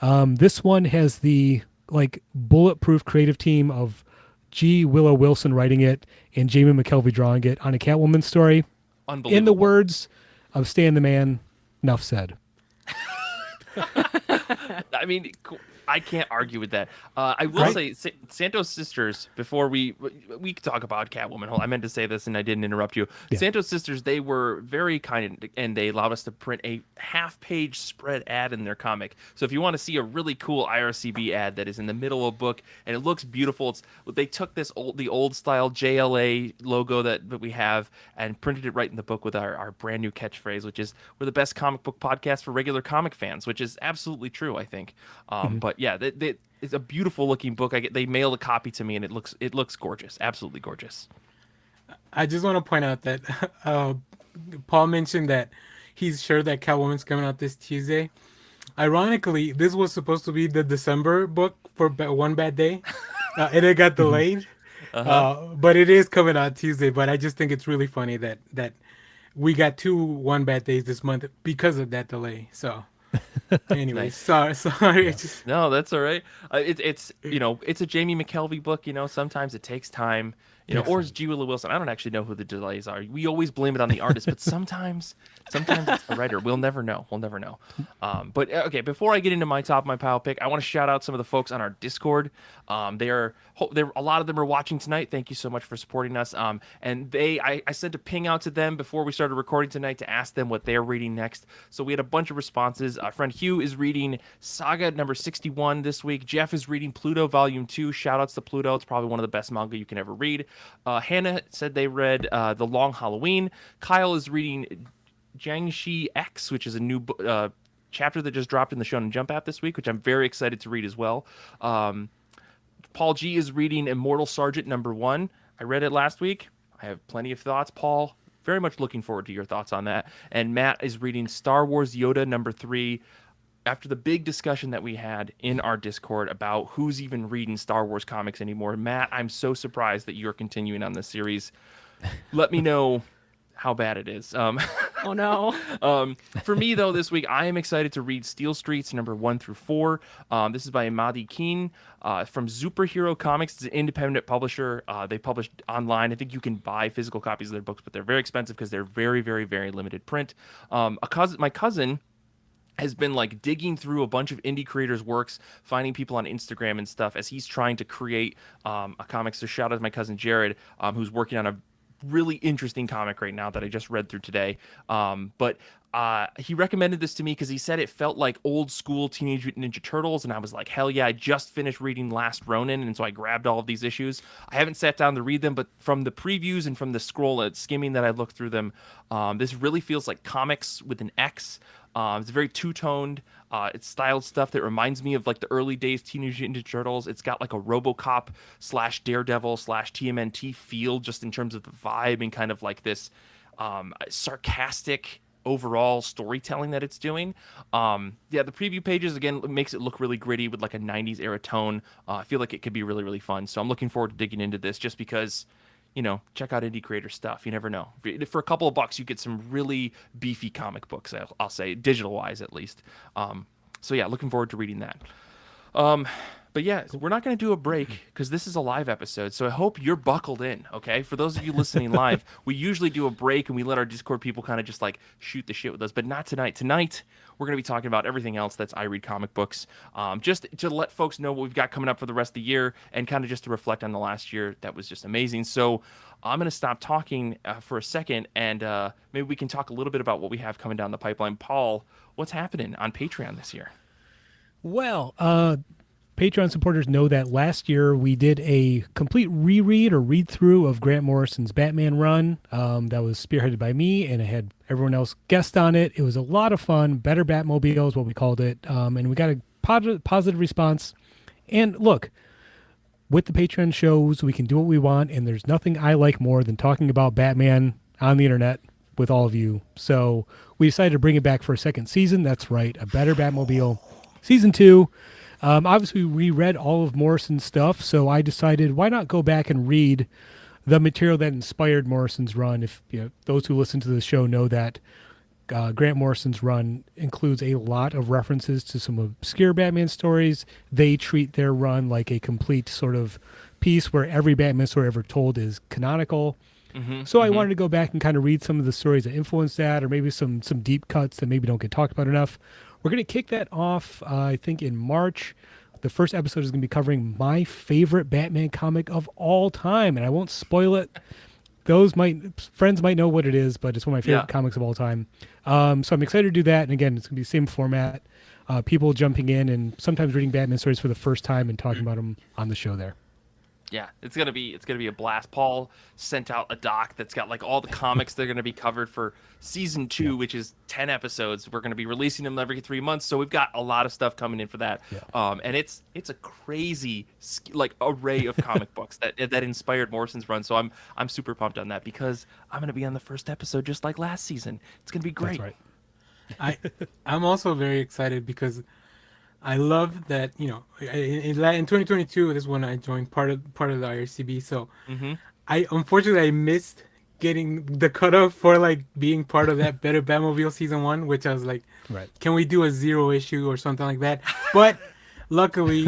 This one has the like bulletproof creative team of G. Willow Wilson writing it and Jamie McKelvey drawing it on a Catwoman story. Unbelievable. In the words of Stan the Man, enough said. I mean, I can't argue with that. I will say, Santos Sisters, before we could talk about Catwoman. I meant to say this and I didn't interrupt you. Yeah. Santos Sisters, they were very kind and they allowed us to print a half-page spread ad in their comic. So if you want to see a really cool IRCB ad that is in the middle of a book and it looks beautiful, they took the old style JLA logo that we have and printed it right in the book with our brand new catchphrase, which is "We're the best comic book podcast for regular comic fans," which is absolutely true, I think. But yeah, it's a beautiful looking book. They mailed a copy to me, and it looks gorgeous, absolutely gorgeous. I just want to point out that Paul mentioned that he's sure that Catwoman's coming out this Tuesday. Ironically, this was supposed to be the December book for One Bad Day, and it got delayed. But it is coming out Tuesday. But I just think it's really funny that we got 2 One Bad Days this month because of that delay. So. Anyway, Nice. sorry. Yeah. No, that's all right. It's it's a Jamie McKelvey book. Sometimes it takes time. Or it's G. Willow Wilson. I don't actually know who the delays are. We always blame it on the artist, but sometimes it's the writer. We'll never know. But okay, before I get into my top of my pile pick, I want to shout out some of the folks on our Discord. They're a lot of them are watching tonight. Thank you so much for supporting us. And I sent a ping out to them before we started recording tonight to ask them what they're reading next. So we had a bunch of responses. Our friend Hugh is reading Saga #61 this week. Jeff is reading Pluto Volume 2. Shout outs to Pluto. It's probably one of the best manga you can ever read. Hannah said they read The Long Halloween. Kyle is reading Jiangxi X, which is a new chapter that just dropped in the Shonen Jump app this week, which I'm very excited to read as well. Paul G is reading Immortal Sergeant #1. I read it last week. I have plenty of thoughts, Paul. Very much looking forward to your thoughts on that. And Matt is reading Star Wars Yoda #3. After the big discussion that we had in our Discord about who's even reading Star Wars comics anymore, Matt, I'm so surprised that you're continuing on this series. Let me know how bad it is. Oh no. For me though, this week I am excited to read Steel Streets #1 through 4. This is by Imadi Keen from Superhero Comics. It's an independent publisher. They publish online. I think you can buy physical copies of their books, but they're very expensive because they're very, very, very limited print. My cousin has been like digging through a bunch of indie creators' works, finding people on Instagram and stuff as he's trying to create a comic. So shout out to my cousin Jared, who's working on a really interesting comic right now that I just read through today. But he recommended this to me because he said it felt like old school Teenage Mutant Ninja Turtles, and I was like, hell yeah! I just finished reading Last Ronin, and so I grabbed all of these issues. I haven't sat down to read them, but from the previews and from the scroll and skimming that I looked through them, this really feels like comics with an X. It's very two-toned. It's styled stuff that reminds me of like the early days Teenage Mutant Ninja Turtles. It's got like a RoboCop / Daredevil / TMNT feel just in terms of the vibe and kind of like this sarcastic overall storytelling that it's doing. Yeah, the preview pages, again, makes it look really gritty with like a 90s era tone. I feel like it could be really, really fun. So I'm looking forward to digging into this just because, check out indie creator stuff. You never know. For a couple of bucks, you get some really beefy comic books, I'll say, digital-wise at least. So yeah, looking forward to reading that. But yeah, we're not going to do a break because this is a live episode. So I hope you're buckled in, okay? For those of you listening live, we usually do a break and we let our Discord people kind of just like shoot the shit with us, but not tonight. Tonight, we're going to be talking about everything else that's I Read Comic Books, just to let folks know what we've got coming up for the rest of the year and kind of just to reflect on the last year that was just amazing. So I'm going to stop talking for a second and maybe we can talk a little bit about what we have coming down the pipeline. Paul, what's happening on Patreon this year? Well, Patreon supporters know that last year we did a complete reread or read-through of Grant Morrison's Batman run that was spearheaded by me, and it had everyone else guest on it. It was a lot of fun. Better Batmobile is what we called it, and we got a positive response. And look, with the Patreon shows, we can do what we want, and there's nothing I like more than talking about Batman on the internet with all of you. So we decided to bring it back for a second season. That's right, a Better Batmobile Season 2. Obviously, we read all of Morrison's stuff, so I decided why not go back and read the material that inspired Morrison's run. If those who listen to the show know that Grant Morrison's run includes a lot of references to some obscure Batman stories. They treat their run like a complete sort of piece where every Batman story ever told is canonical. So I wanted to go back and kind of read some of the stories that influenced that, or maybe some deep cuts that maybe don't get talked about enough. We're going to kick that off, I think, in March. The first episode is going to be covering my favorite Batman comic of all time, and I won't spoil it. Friends might know what it is, but it's one of my favorite comics of all time. So I'm excited to do that. And again, it's going to be the same format. People jumping in and sometimes reading Batman stories for the first time and talking about them on the show there. Yeah, it's gonna be a blast. Paul sent out a doc that's got like all the comics that are gonna be covered for season 2, which is 10 episodes. We're gonna be releasing them every 3 months, so we've got a lot of stuff coming in for that. And it's a crazy like array of comic books that inspired Morrison's run. So I'm super pumped on that because I'm gonna be on the first episode just like last season. It's gonna be great. That's right. I'm also very excited because I love that, in 2022, this is when I joined part of the IRCB. So I missed getting the cutoff for like being part of that Better Batmobile Season 1, which I was like, can we do a 0 issue or something like that? But luckily,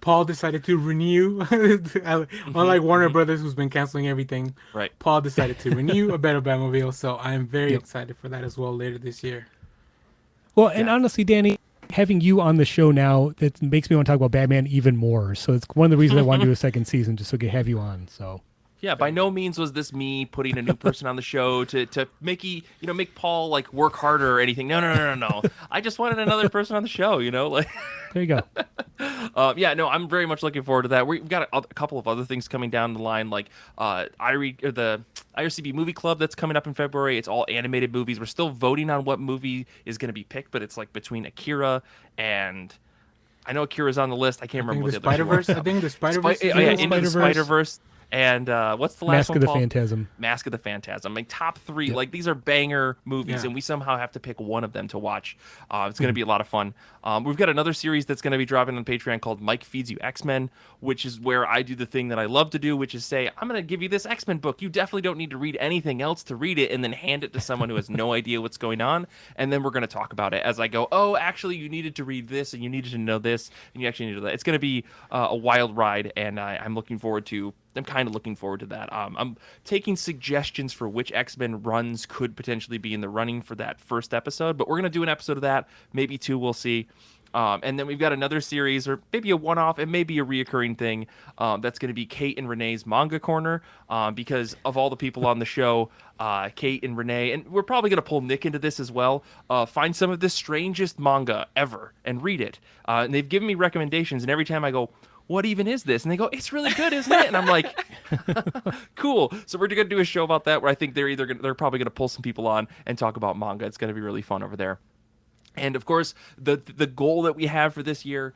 Paul decided to renew. Unlike Warner Brothers, who's been canceling everything, Paul decided to renew a Better Batmobile. So I'm very excited for that as well later this year. Well, and honestly, Danny, having you on the show now, that makes me want to talk about Batman even more. So it's one of the reasons I want to do a second season, just so I can have you on. So yeah, by no means was this me putting a new person on the show to make make Paul like work harder or anything. No. I just wanted another person on the show. Like there you go. I'm very much looking forward to that. We've got a couple of other things coming down the line, like the IRCB Movie Club that's coming up in February. It's all animated movies. We're still voting on what movie is going to be picked, but it's like between Akira and I know Akira's on the list. I can't remember what the Spider-Verse. I think the Spider-Verse. Into the Spider-Verse. And what's the last one? Mask of the Phantasm. Mask of the Phantasm. Like top 3. Like these are banger movies, and we somehow have to pick one of them to watch. It's going to be a lot of fun. We've got another series that's going to be dropping on Patreon called Mike Feeds You X-Men, which is where I do the thing that I love to do, which is say, I'm going to give you this X-Men book. You definitely don't need to read anything else to read it, and then hand it to someone who has no idea what's going on. And then we're going to talk about it as I go, oh, actually, you needed to read this, and you needed to know this, and you actually needed that. It's going to be a wild ride, and I'm kind of looking forward to that. I'm taking suggestions for which X-Men runs could potentially be in the running for that first episode, but we're going to do an episode of that, maybe 2, we'll see. And then we've got another series, or maybe a one-off, and maybe a reoccurring thing, that's going to be Kate and Renee's Manga Corner, because of all the people on the show, Kate and Renee, and we're probably going to pull Nick into this as well, find some of the strangest manga ever and read it. And they've given me recommendations, and every time I go, what even is this? And they go, it's really good, isn't it? And I'm like, cool. So we're going to do a show about that where I think they're probably going to pull some people on and talk about manga. It's going to be really fun over there. And of course, the goal that we have for this year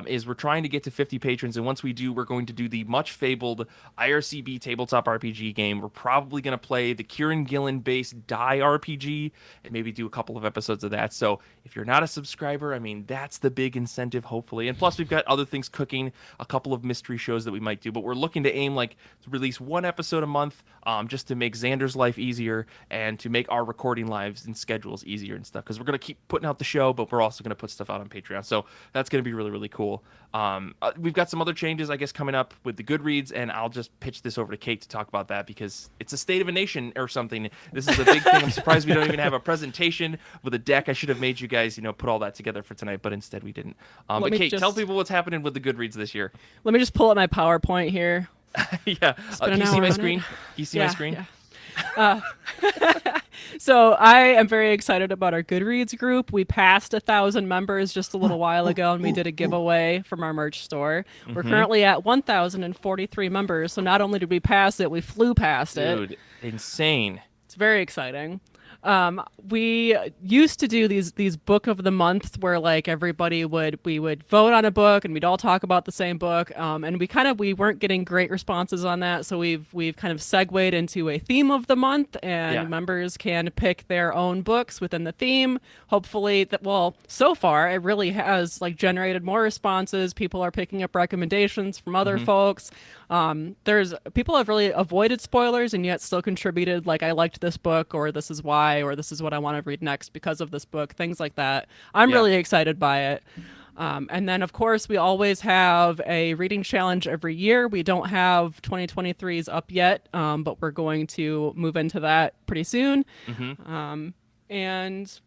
is we're trying to get to 50 patrons. And once we do, we're going to do the much fabled IRCB tabletop RPG game. We're probably going to play the Kieran Gillen based Die RPG and maybe do a couple of episodes of that. So if you're not a subscriber, I mean, that's the big incentive, hopefully. And plus, we've got other things cooking, a couple of mystery shows that we might do. But we're looking to aim to release one episode a month just to make Xander's life easier and to make our recording lives and schedules easier and stuff. Because we're going to keep putting out the show, but we're also going to put stuff out on Patreon. So that's going to be really, really cool. We've got some other changes, I guess, coming up with the Goodreads, and I'll just pitch this over to Kate to talk about that because it's a state of a nation or something. This is a big thing. I'm surprised we don't even have a presentation with a deck. I should have made you guys, put all that together for tonight, but instead we didn't. But Kate, tell people what's happening with the Goodreads this year. Let me just pull up my PowerPoint here. Yeah. Can you see my screen? Can you see my screen? Yeah. So I am very excited about our Goodreads group. We passed 1,000 members just a little while ago, and we did a giveaway from our merch store. We're currently at 1,043 members. So not only did we pass it, we flew past it. Dude, insane. It's very exciting. We used to do these book of the month where like we would vote on a book and we'd all talk about the same book. And we weren't getting great responses on that. So we've kind of segued into a theme of the month, and members can pick their own books within the theme. Hopefully so far it really has like generated more responses. People are picking up recommendations from other folks. People have really avoided spoilers and yet still contributed, like, I liked this book, or this is why, or this is what I want to read next because of this book, things like that. I'm really excited by it. And then, of course, we always have a reading challenge every year. We don't have 2023's up yet, but we're going to move into that pretty soon. And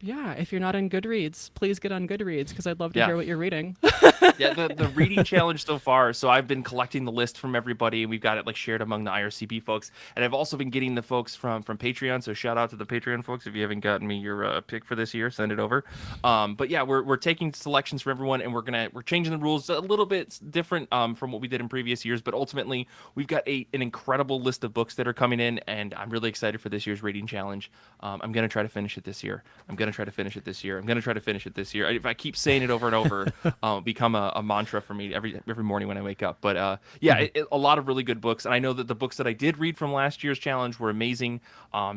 yeah, if you're not on Goodreads, please get on Goodreads because I'd love to hear what you're reading. The reading challenge so far. So I've been collecting the list from everybody, and we've got it like shared among the IRCB folks. And I've also been getting the folks from Patreon. So shout out to the Patreon folks. If you haven't gotten me your pick for this year, send it over. But yeah, we're taking selections from everyone, and we're changing the rules a little bit different from what we did in previous years. But ultimately, we've got an incredible list of books that are coming in, and I'm really excited for this year's reading challenge. I'm gonna try to finish it this year. I'm gonna try to finish it this year. If I keep saying it over and over, it'll become a mantra for me every morning when I wake up. But a lot of really good books. And I know that the books that I did read from last year's challenge were amazing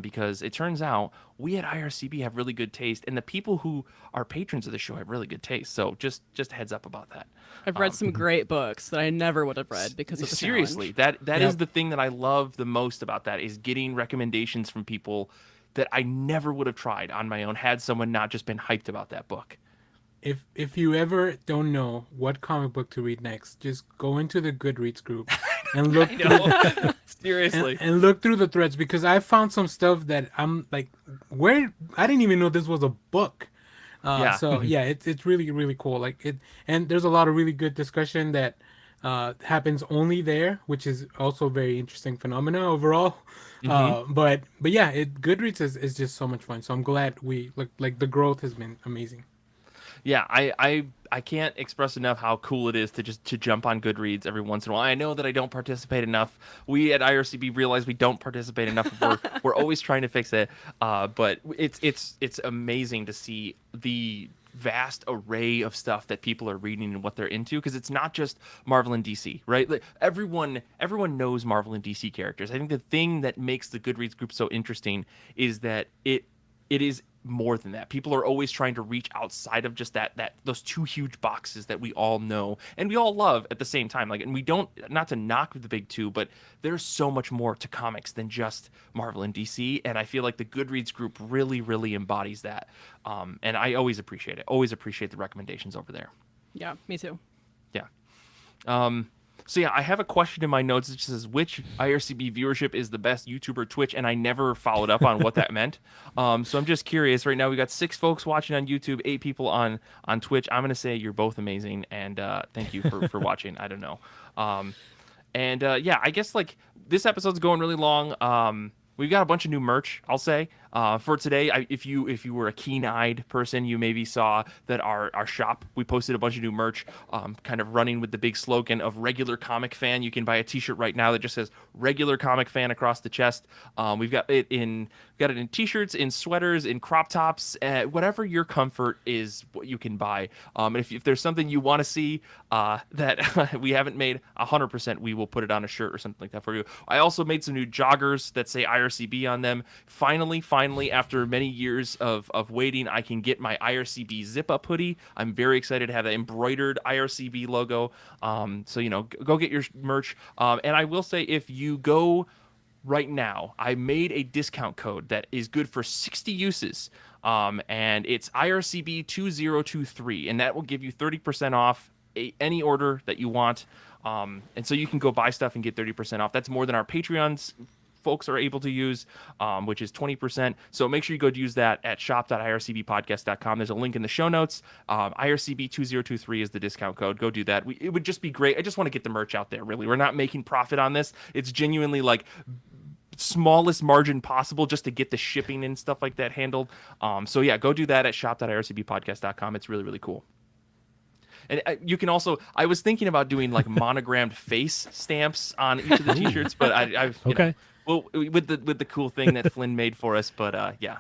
because it turns out we at IRCB have really good taste, and the people who are patrons of the show have really good taste. So just a heads up about that. I've read some great books that I never would have read because of the seriously, challenge. that is the thing that I love the most about that, is getting recommendations from people that I never would have tried on my own had someone not just been hyped about that book. If you ever don't know what comic book to read next, just go into the Goodreads group and look through, seriously and look through the threads, because I found some stuff that I'm like, where I didn't even know this was a book. So yeah, it's really, really cool. Like it, and there's a lot of really good discussion that happens only there, which is also a very interesting phenomena overall. But yeah, Goodreads is just so much fun. So I'm glad like the growth has been amazing. Yeah, I can't express enough how cool it is to jump on Goodreads every once in a while. I know that I don't participate enough. We at IRCB realize we don't participate enough. We're always trying to fix it. But it's amazing to see the vast array of stuff that people are reading and what they're into, because it's not just Marvel and DC, right? Like everyone knows Marvel and DC characters. I think the thing that makes the Goodreads group so interesting is that it is more than that. People are always trying to reach outside of just those two huge boxes that we all know and we all love at the same time. Like, and we don't, not to knock the big two, but there's so much more to comics than just Marvel and DC. And I feel like the Goodreads group really, really embodies that. And I always appreciate it. Always appreciate the recommendations over there. Yeah, me too. Yeah. So yeah, I have a question in my notes that says, which IRCB viewership is the best YouTuber Twitch? And I never followed up on what that meant. So I'm just curious. Right now we got 6 folks watching on YouTube, 8 people on Twitch. I'm going to say you're both amazing. And thank you for watching. I don't know. Yeah, I guess like this episode's going really long. We've got a bunch of new merch, I'll say. For today, if you were a keen-eyed person, you maybe saw that our shop, we posted a bunch of new merch, kind of running with the big slogan of regular comic fan. You can buy a t-shirt right now that just says regular comic fan across the chest. We've got it in t-shirts, in sweaters, in crop tops, whatever your comfort is, what you can buy. And if there's something you want to see that we haven't made 100%, we will put it on a shirt or something like that for you. I also made some new joggers that say IRCB on them. Finally, after many years of waiting, I can get my IRCB zip-up hoodie. I'm very excited to have that embroidered IRCB logo. So, go get your merch. And I will say, if you go right now, I made a discount code that is good for 60 uses. And it's IRCB 2023, and that will give you 30% off any order that you want. And so you can go buy stuff and get 30% off. That's more than our Patreons folks are able to use, which is 20%. So make sure you go use that at shop.ircbpodcast.com. There's a link in the show notes. IRCB 2023 is the discount code. Go do that. It would just be great. I just want to get the merch out there, really. We're not making profit on this. It's genuinely like smallest margin possible just to get the shipping and stuff like that handled. So yeah, go do that at shop.ircbpodcast.com. It's really, really cool. And you can also, I was thinking about doing like monogrammed face stamps on each of the t-shirts, but I've okay. Well, with the cool thing that Flynn made for us, but yeah.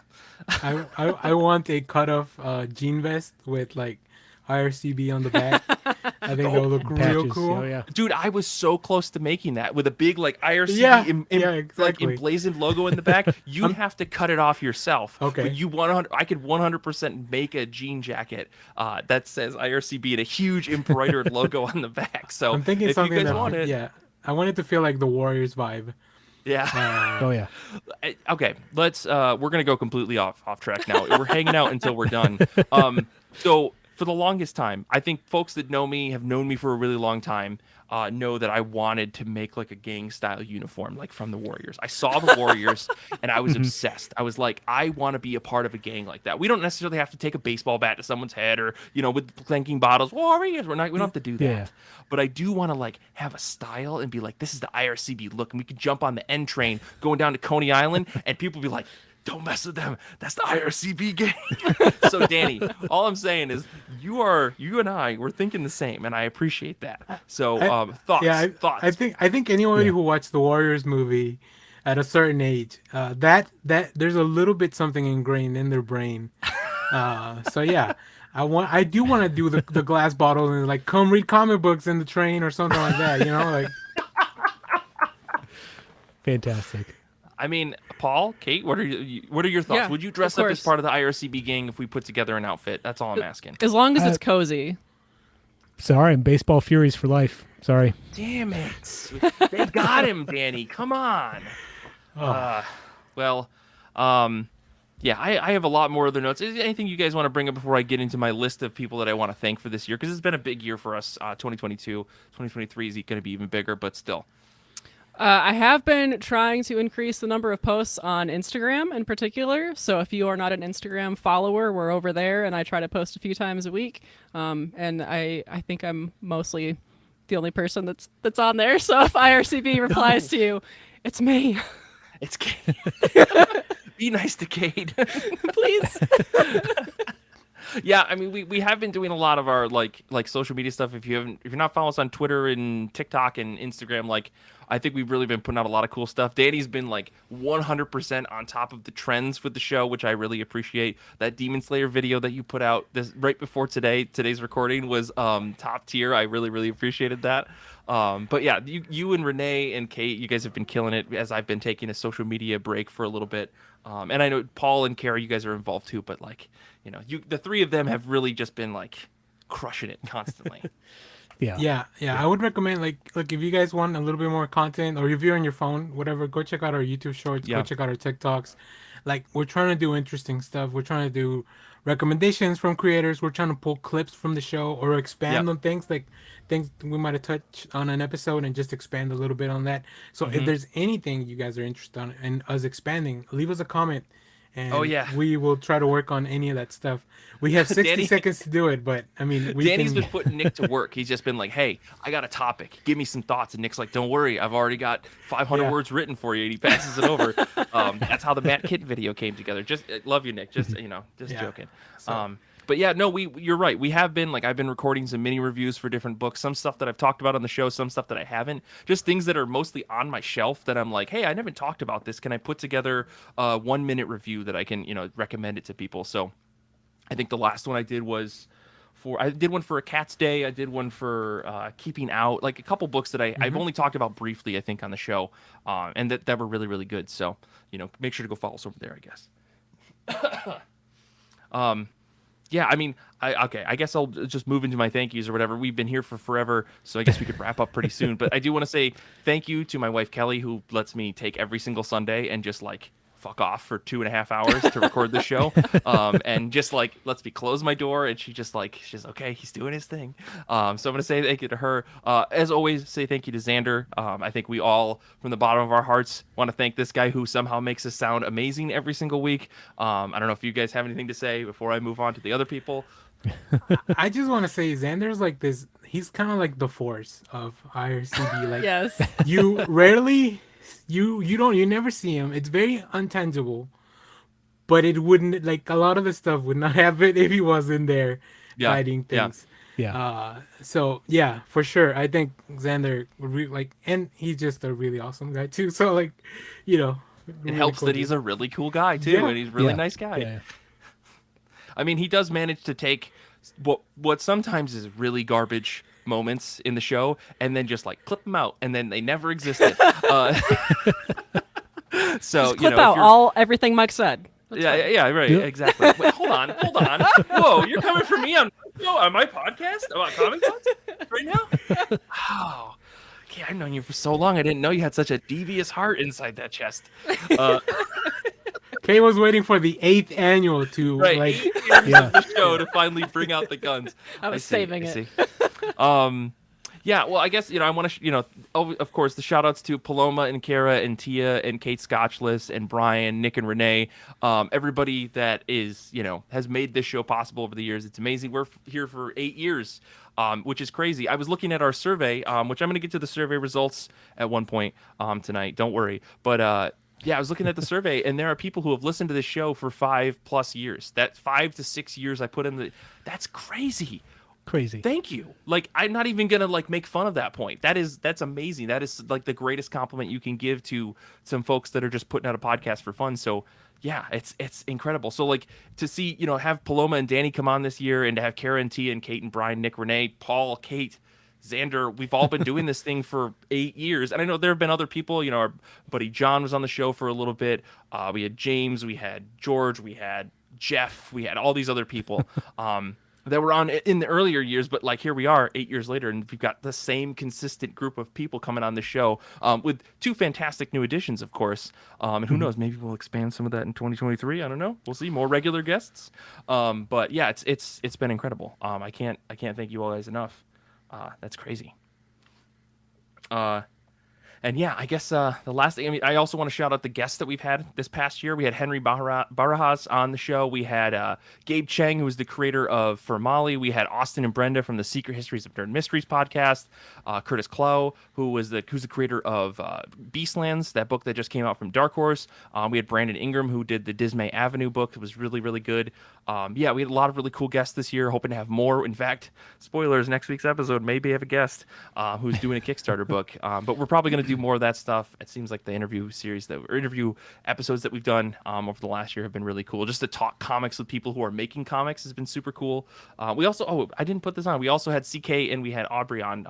I want a cut off jean vest with like IRCB on the back. I think it'll look real cool. Oh, yeah. Dude, I was so close to making that with a big like IRCB exactly. like emblazoned logo in the back. You'd have to cut it off yourself. Okay. But I could 100% make a jean jacket that says IRCB and a huge embroidered logo on the back. So I'm thinking if something you guys that want it, yeah, I want it to feel like the Warriors vibe. Yeah. Oh yeah. Okay. Let's. We're gonna go completely off track now. We're hanging out until we're done. So for the longest time, I think folks that know me have known me for a really long time. Know that I wanted to make like a gang style uniform, like from the Warriors. I saw the Warriors and I was obsessed. I was like, I want to be a part of a gang like that. We don't necessarily have to take a baseball bat to someone's head or, with clanking bottles. Warriors, we don't have to do that. Yeah. But I do want to like have a style and be like, this is the IRCB look. And we could jump on the N train going down to Coney Island and people be like, don't mess with them. That's the IRCB gang. So Danny, all I'm saying is you and I, we're thinking the same, and I appreciate that. So thoughts? Yeah, thoughts? I think anyone who watched the Warriors movie at a certain age, that there's a little bit something ingrained in their brain. So yeah, I do want to do the glass bottle and like come read comic books in the train or something like that. Like. Fantastic. I mean, Paul, Kate, what are your thoughts? Yeah, Would you dress up as part of the IRCB gang if we put together an outfit? That's all I'm asking. As long as it's cozy. Sorry, I'm baseball furies for life. Sorry. Damn it. They got him, Danny. Come on. Yeah, I have a lot more other notes. Is there anything you guys want to bring up before I get into my list of people that I want to thank for this year? Because it's been a big year for us. 2022, 2023 is going to be even bigger, but still. I have been trying to increase the number of posts on Instagram in particular. So if you are not an Instagram follower, we're over there, and I try to post a few times a week. And I think I'm mostly the only person that's on there. So if IRCB replies to you, it's me. It's Kate. Be nice to Kate. Please. Yeah, I mean, we have been doing a lot of our like social media stuff. If you're not following us on Twitter and TikTok and Instagram, I think we've really been putting out a lot of cool stuff. Danny's been 100% on top of the trends with the show, which I really appreciate. That Demon Slayer video that you put out right before today's recording was top tier. I really, really appreciated that. But yeah, you and Renee and Kate, you guys have been killing it as I've been taking a social media break for a little bit. And I know Paul and Kara, you guys are involved too, but the three of them have really just been crushing it constantly. Yeah. I would recommend if you guys want a little bit more content, or if you're on your phone, whatever, go check out our YouTube shorts, go check out our TikToks. We're trying to do interesting stuff. We're trying to do recommendations from creators. We're trying to pull clips from the show or expand on things things we might have touched on an episode and just expand a little bit on that. So if there's anything you guys are interested in us expanding, leave us a comment and Oh, yeah. we will try to work on any of that stuff. We have 60 seconds to do it, but I mean, Danny's been putting Nick to work. He's just been like, "Hey, I got a topic. Give me some thoughts." And Nick's like, "Don't worry, I've already got 500 words written for you." And he passes it over. That's how the Matt Kidd video came together. Just love you, Nick. Just joking. So. But yeah, no, you're right. We have been I've been recording some mini reviews for different books, some stuff that I've talked about on the show, some stuff that I haven't. Just things that are mostly on my shelf that I'm like, hey, I never talked about this. Can I put together a 1 minute review that I can, recommend it to people? So I think the last one I did was I did one for A Cat's Day. I did one for Keeping Out, like a couple books that I've only talked about briefly, I think, on the show, and that were really, really good. So, make sure to go follow us over there, I guess. Yeah, I mean, I guess I'll just move into my thank yous or whatever. We've been here for forever, so I guess we could wrap up pretty soon. But I do want to say thank you to my wife, Kelly, who lets me take every single Sunday and just fuck off for 2.5 hours to record the show. And just lets me close my door, and she's okay, he's doing his thing. So I'm going to say thank you to her. As always, say thank you to Xander. I think we all, from the bottom of our hearts, want to thank this guy who somehow makes us sound amazing every single week. I don't know if you guys have anything to say before I move on to the other people. I just want to say Xander's like this. He's kind of like the force of IRCB. Like, yes, you rarely, you never see him. It's very untangible, but it wouldn't, like, a lot of the stuff would not happen if he wasn't there guiding things. Yeah. So yeah, for sure. I think Xander would and he's just a really awesome guy too. So it really helps cool that he's a really cool guy too, and he's a really nice guy. Yeah. I mean, he does manage to take what sometimes is really garbage moments in the show and then just clip them out, and then they never existed. So just clip out everything Mike said. That's fine. Yeah, right, exactly. Wait, hold on. Whoa, you're coming for me on my podcast about comic books right now? Oh, okay, I've known you for so long. I didn't know you had such a devious heart inside that chest. Kay was waiting for the 8th annual to of the show to finally bring out the guns. I was saving it. Yeah, well, I guess, I want to, of course, the shout outs to Paloma and Kara and Tia and Kate Scotchless and Brian, Nick and Renee, everybody that is, has made this show possible over the years. It's amazing. We're here for 8 years, which is crazy. I was looking at our survey, which I'm going to get to the survey results at one point tonight. Don't worry. But, yeah, I was looking at the survey, and there are people who have listened to this show for 5+ years. That 5 to 6 years I put in that's crazy. Crazy. Thank you. I'm not even gonna make fun of that point. That's amazing. That is the greatest compliment you can give to some folks that are just putting out a podcast for fun. So yeah, it's incredible. So to see, have Paloma and Danny come on this year, and to have Kara and Tia and Kate and Brian, Nick, Renee, Paul, Kate, Xander, we've all been doing this thing for 8 years. And I know there have been other people, our buddy John was on the show for a little bit. We had James, we had George, we had Jeff, we had all these other people that were on in the earlier years. But here we are 8 years later, and we've got the same consistent group of people coming on the show with 2 fantastic new additions, of course. And who knows, maybe we'll expand some of that in 2023. I don't know. We'll see. More regular guests. But yeah, it's been incredible. I can't thank you all guys enough. That's crazy. And yeah, I guess the last thing, I also want to shout out the guests that we've had this past year. We had Henry Barajas on the show. We had Gabe Chang, who was the creator of For Molly. We had Austin and Brenda from the Secret Histories of Nerd Mysteries podcast. Curtis Clow, who's the creator of Beastlands, that book that just came out from Dark Horse. We had Brandon Ingram, who did the Dismay Avenue book. It was really, really good. Yeah, we had a lot of really cool guests this year, hoping to have more. In fact, spoilers, next week's episode, maybe have a guest who's doing a Kickstarter book. But we're probably going to do more of that stuff. It seems like the interview episodes that we've done over the last year have been really cool. Just to talk comics with people who are making comics has been super cool. We also, I didn't put this on. We also had CK and we had Audrey on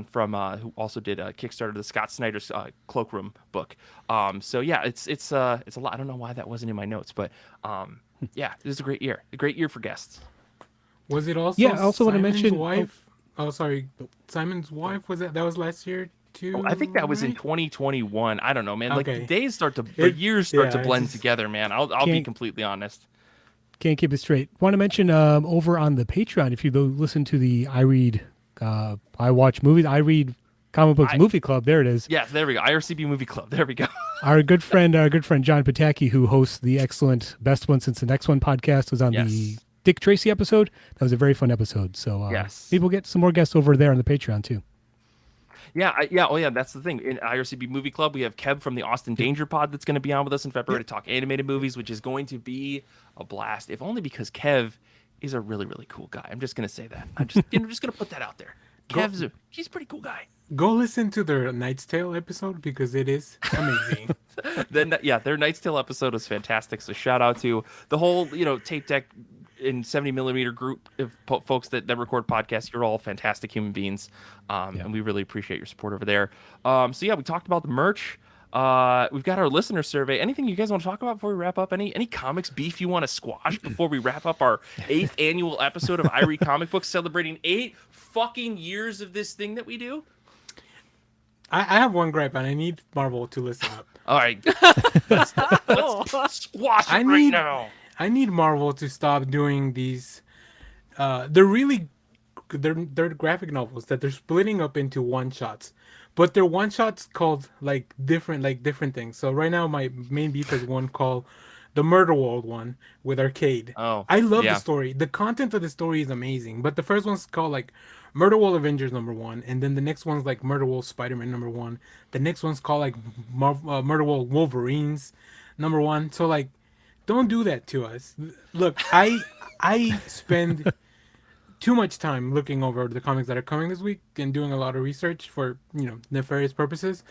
from who also did a Kickstarter, the Scott Snyder's Cloakroom book. So yeah, it's a lot. I don't know why that wasn't in my notes, but yeah, it was a great year for guests. Was it also? Yeah, I also want to mention. Wife? Oh, sorry, Simon's wife was that was last year too? Oh, I think that was in 2021. I don't know, man. Okay. The years start to blend together, man. I'll be completely honest. Can't keep it straight. Want to mention over on the Patreon, if you go listen to the I Read Comic Books Movie Club. There it is. Yes, there we go. IRCB Movie Club. There we go. Our good friend John Pataki, who hosts the excellent Best One Since the Next One podcast, was on the Dick Tracy episode. That was a very fun episode. So maybe we'll get some more guests over there on the Patreon too. Yeah, Oh, yeah. That's the thing. In IRCB Movie Club, we have Kev from the Austin Danger Pod that's going to be on with us in February to talk animated movies, which is going to be a blast. If only because Kev is a really, really cool guy. I'm just going to say that. I'm just going to put that out there. He's a pretty cool guy. Go listen to their Knight's Tale episode because it is amazing. Their Knight's Tale episode is fantastic. So shout out to the whole, tape deck in 70mm group of folks that record podcasts. You're all fantastic human beings. And we really appreciate your support over there. So we talked about the merch. We've got our listener survey. Anything you guys want to talk about before we wrap up? Any comics beef you want to squash before we wrap up our 8th annual episode of I Read Comic Books, celebrating 8 fucking years of this thing that we do? I have one gripe, and I need Marvel to listen up. All right, let's squash it now. I need Marvel to stop doing these. They're graphic novels that they're splitting up into one shots, but they're one shots called different things. So right now, my main beef is one called the Murder World one with Arcade. Oh, I love the story. The content of the story is amazing, but the first one's called Murder World Avengers #1, and then the next one's Murder World Spider-Man #1. The next one's called Murder World Wolverines #1. So don't do that to us. Look, I spend too much time looking over the comics that are coming this week and doing a lot of research for nefarious purposes,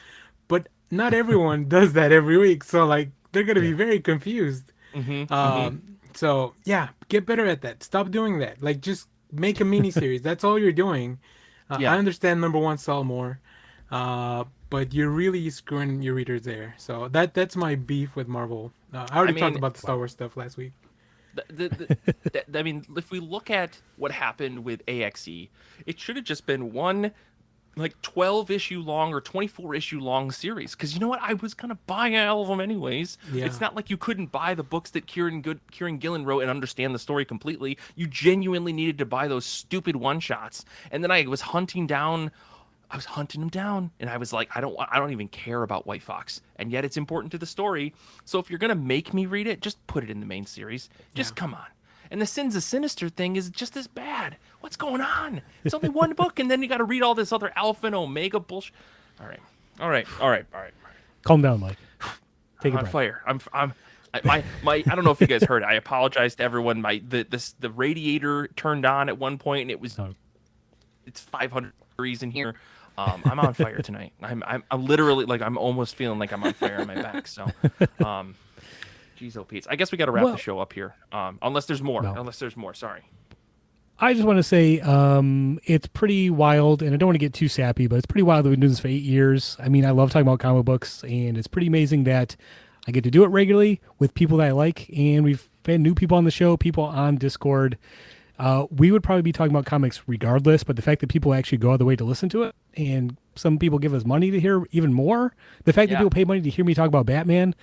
but not everyone does that every week. So they're gonna be very confused. So get better at that. Stop doing that. Just make a mini series. That's all you're doing. I understand #1 sell more, but you're really screwing your readers there. So that's my beef with Marvel. I already talked about the Star Wars stuff last week. I mean, if we look at what happened with AXE, it should have just been one 12-issue long or 24-issue long series. Because you know what? I was going to buy all of them anyways. Yeah. It's not like you couldn't buy the books that Kieran Gillen wrote and understand the story completely. You genuinely needed to buy those stupid one-shots. And then I was hunting them down, and I was like, I don't even care about White Fox, and yet it's important to the story. So if you're gonna make me read it, just put it in the main series. Just come on. And the Sins of Sinister thing is just as bad. What's going on? It's only one book, and then you got to read all this other Alpha and Omega bullshit. All right. Calm down, Mike. Take I'm on fire. I don't know if you guys heard. I apologize to everyone. The radiator turned on at one point, and it's 500 degrees in here. I'm on fire tonight. I'm literally I'm almost feeling like I'm on fire on my back. So, geez, oh Pete. I guess we got to wrap the show up here. Unless there's more. Sorry. I just want to say it's pretty wild, and I don't want to get too sappy, but it's pretty wild that we've been doing this for 8 years. I mean, I love talking about comic books, and it's pretty amazing that I get to do it regularly with people that I like, and we've had new people on the show, people on Discord. We would probably be talking about comics regardless, but the fact that people actually go out of the way to listen to it, and some people give us money to hear even more, the fact that people pay money to hear me talk about Batman,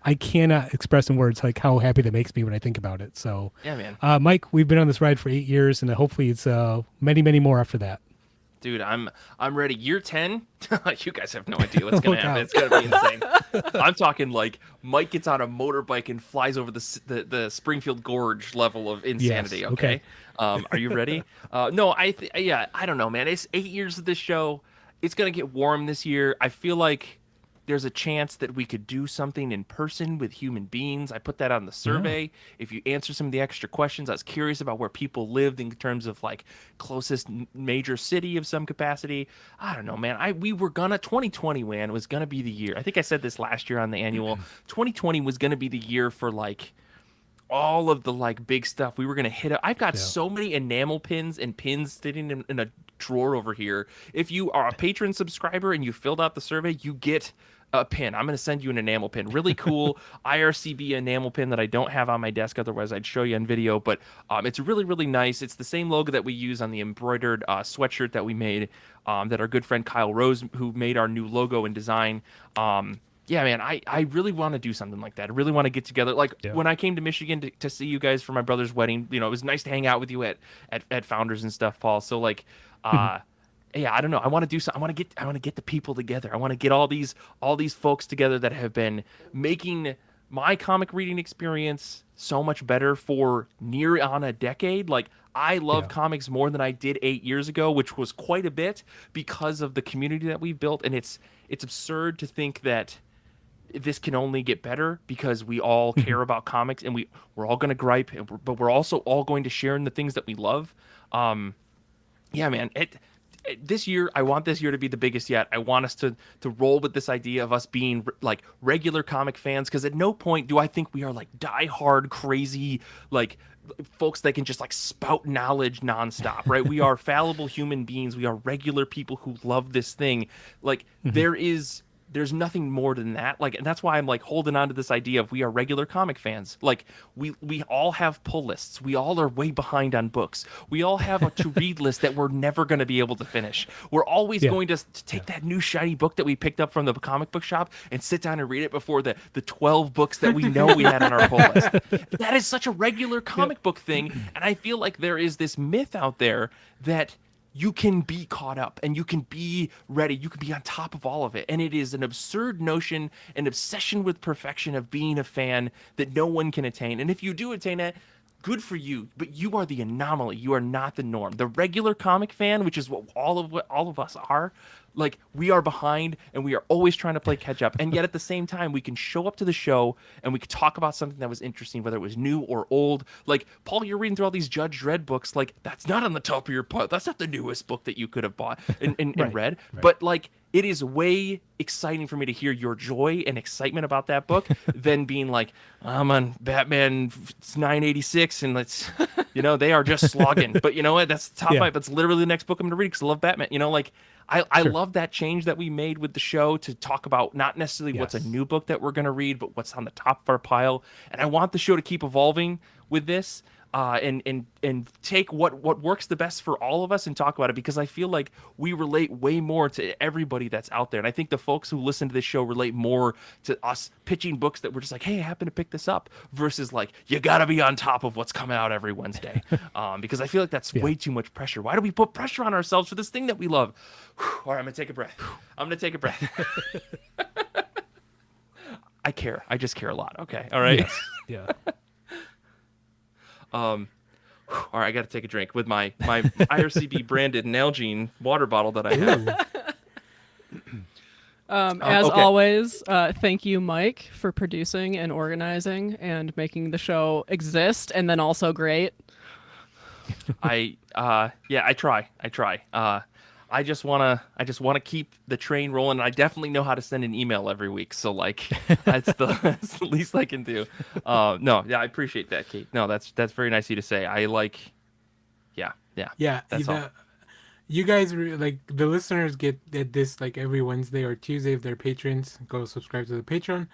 I cannot express in words how happy that makes me when I think about it. So, man. Mike, we've been on this ride for 8 years, and hopefully it's many, many more after that. Dude, I'm ready. Year 10, you guys have no idea what's gonna happen. It's gonna be insane. I'm talking Mike gets on a motorbike and flies over the Springfield Gorge level of insanity. Yes, okay. Are you ready? No, I don't know, man. It's 8 years of this show. It's gonna get warm this year. I feel like there's a chance that we could do something in person with human beings. I put that on the survey. Yeah. If you answer some of the extra questions, I was curious about where people lived in terms of closest major city of some capacity. I don't know, man. 2020, man, was gonna be the year. I think I said this last year on the annual. 2020 was gonna be the year for all of the big stuff. We were gonna hit it. I've got so many enamel pins and pins sitting in a drawer over here. If you are a patron subscriber and you filled out the survey, you get a pin. I'm going to send you an enamel pin. Really cool IRCB enamel pin that I don't have on my desk. Otherwise, I'd show you on video. But it's really, really nice. It's the same logo that we use on the embroidered sweatshirt that we made that our good friend Kyle Rose, who made our new logo and design. Yeah, man, I really want to do something like that. I really want to get together. When I came to Michigan to see you guys for my brother's wedding, it was nice to hang out with you at Founders and stuff, Paul. So yeah, I don't know. I want to do something. I want to get the people together. I want to get all these folks together that have been making my comic reading experience so much better for near on a decade. Like, I love comics more than I did 8 years ago, which was quite a bit because of the community that we've built. And it's absurd to think that this can only get better because we all care about comics, and we're all going to gripe, but we're also all going to share in the things that we love. Yeah, man, this year, I want this year to be the biggest yet. I want us to roll with this idea of us being like regular comic fans, because at no point do I think we are like diehard crazy like folks that can just like spout knowledge nonstop, right? We are fallible human beings. We are regular people who love this thing. Like there's nothing more than that. Like, and that's why I'm like holding on to this idea of we are regular comic fans. Like we all have pull lists. We all are way behind on books. We all have a to read list that we're never going to be able to finish. We're always going to take that new shiny book that we picked up from the comic book shop and sit down and read it before the 12 books that we know we had on our pull list. That is such a regular comic book thing. And I feel like there is this myth out there that you can be caught up and you can be ready. You can be on top of all of it. And it is an absurd notion, an obsession with perfection of being a fan that no one can attain. And if you do attain it, good for you, but you are the anomaly. You are not the norm. The regular comic fan, which is what all of us are, like, we are behind and we are always trying to play catch up. And yet at the same time, we can show up to the show and we can talk about something that was interesting, whether it was new or old. Like, Paul, you're reading through all these Judge Dredd books. Like, that's not on the top of your pile. That's not the newest book that you could have bought and read. Right. But like, it is way exciting for me to hear your joy and excitement about that book than being like, I'm on Batman 986 and let's, they are just slogging. But you know what? That's the top five. That's literally the next book I'm going to read because I love Batman. Like, I love that change that we made with the show to talk about not necessarily what's a new book that we're going to read, but what's on the top of our pile. And I want the show to keep evolving with this. And take what works the best for all of us and talk about it, because I feel like we relate way more to everybody that's out there. And I think the folks who listen to this show relate more to us pitching books that we're just like, hey, I happen to pick this up, versus like, you got to be on top of what's coming out every Wednesday. Because I feel like that's way too much pressure. Why do we put pressure on ourselves for this thing that we love? All right, I'm going to take a breath. I care. I just care a lot. Okay. All right. Yes. Yeah. All right, I got to take a drink with my IRCB branded Nalgene water bottle that I have. As always, thank you, Mike, for producing and organizing and making the show exist, and then also great. I try. I just wanna keep the train rolling. I definitely know how to send an email every week, so like that's the least I can do. I appreciate that, Kate. No, that's very nice of you to say. I like, yeah. That's all. You guys like, the listeners get this like every Wednesday or Tuesday if they're patrons. Go subscribe to the Patreon.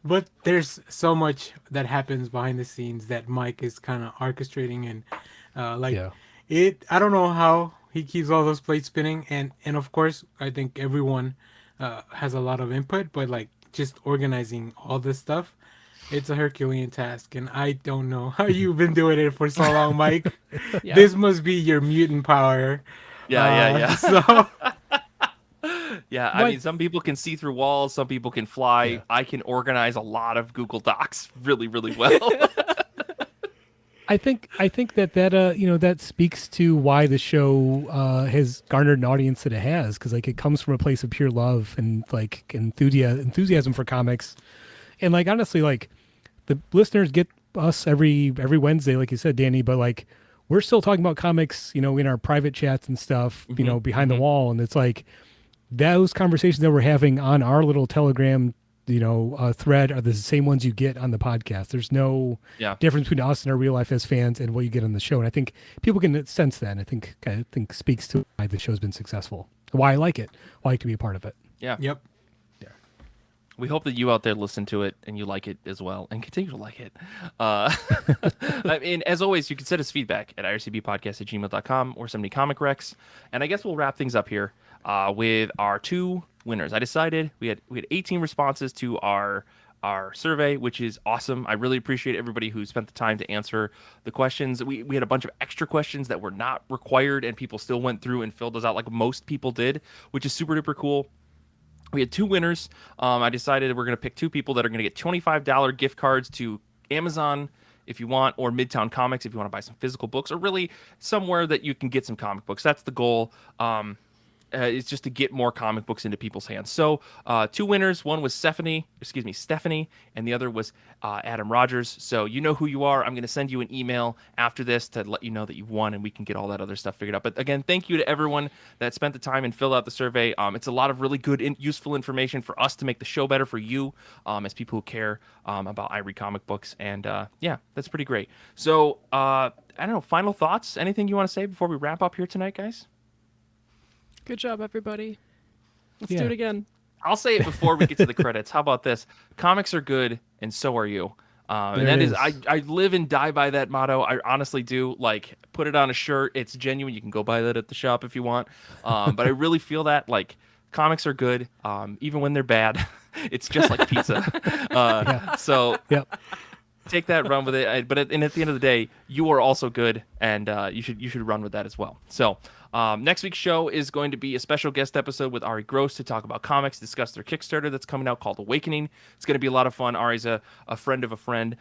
But there's so much that happens behind the scenes that Mike is kind of orchestrating, and I don't know how he keeps all those plates spinning, and of course I think everyone has a lot of input, but like just organizing all this stuff, it's a Herculean task, and I don't know how you've been doing it for so long, Mike. This must be your mutant power. Yeah. So yeah, I mean, some people can see through walls, some people can fly. Yeah. I can organize a lot of Google Docs really, really well. I think that that speaks to why the show has garnered an audience that it has, because like it comes from a place of pure love and like enthusiasm for comics, and like honestly, like the listeners get us every Wednesday, like you said, Danny, but like we're still talking about comics, in our private chats and stuff, behind the wall, and it's like those conversations that we're having on our little Telegram thread are the same ones you get on the podcast. There's no difference between us and our real life as fans and what you get on the show. And I think people can sense that. And I think speaks to why the show's been successful, why I like it, why I like to be a part of it. Yeah. Yep. Yeah. We hope that you out there listen to it and you like it as well and continue to like it. I mean, as always, you can send us feedback at ircbpodcast@gmail.com or send me comic recs. And I guess we'll wrap things up here with our two winners. I decided we had 18 responses to our our survey, which is awesome. I really appreciate everybody who spent the time to answer the questions. We had a bunch of extra questions that were not required, and people still went through and filled those out like most people did, which is super duper cool. We had 2 winners. I decided we're going to pick 2 people that are going to get $25 gift cards to Amazon if you want, or Midtown Comics if you want to buy some physical books, or really somewhere that you can get some comic books. That's the goal. It's just to get more comic books into people's hands. So 2 winners. One was Stephanie, and the other was Adam Rogers. So you know who you are. I'm going to send you an email after this to let you know that you've won, and we can get all that other stuff figured out. But again, thank you to everyone that spent the time and filled out the survey. It's a lot of really good and useful information for us to make the show better for you as people who care about I read comic books. And yeah, that's pretty great. So I don't know, final thoughts? Anything you want to say before we wrap up here tonight, guys? Good job, everybody. Let's do it again. I'll say it before we get to the credits. How about this? Comics are good, and so are you. And that is, I live and die by that motto. I honestly do. Like, put it on a shirt. It's genuine. You can go buy that at the shop if you want. But I really feel that, like, comics are good, even when they're bad. It's just like pizza. So take that, run with it. But at the end of the day, you are also good, and you should run with that as well. So next week's show is going to be a special guest episode with Ari Gross to talk about comics, discuss their Kickstarter that's coming out called Awakening. It's going to be a lot of fun. Ari's a friend of a friend.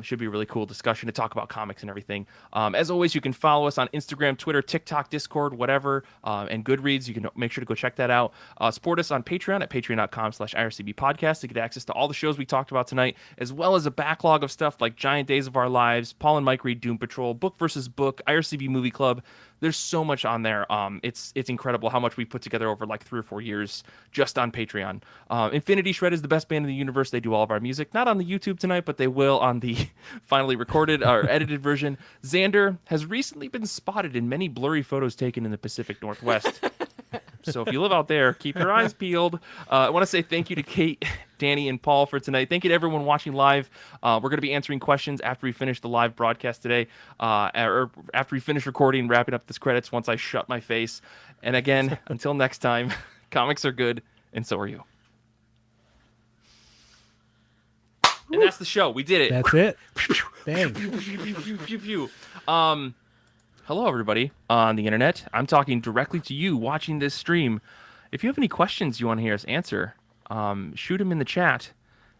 Should be a really cool discussion to talk about comics and everything. As always, you can follow us on Instagram, Twitter, TikTok, Discord, whatever, and Goodreads. You can make sure to go check that out. Support us on Patreon at patreon.com/IRCB podcast to get access to all the shows we talked about tonight, as well as a backlog of stuff like Giant Days of Our Lives, Paul and Mike read Doom Patrol, Book versus Book, IRCB Movie Club. There's so much on there. It's incredible how much we put together over like 3 or 4 years just on Patreon. Infinity Shred is the best band in the universe. They do all of our music, not on the YouTube tonight, but they will on the finally recorded or edited version. Xander has recently been spotted in many blurry photos taken in the Pacific Northwest. So if you live out there, keep your eyes peeled. I want to say thank you to Kate, Danny, and Paul for tonight. Thank you to everyone watching live. We're going to be answering questions after we finish the live broadcast today, or after we finish recording, wrapping up this credits once I shut my face. And again, until next time, comics are good, and so are you. And that's the show. We did it. That's it. Dang. Hello, everybody on the internet. I'm talking directly to you watching this stream. If you have any questions you want to hear us answer, shoot them in the chat.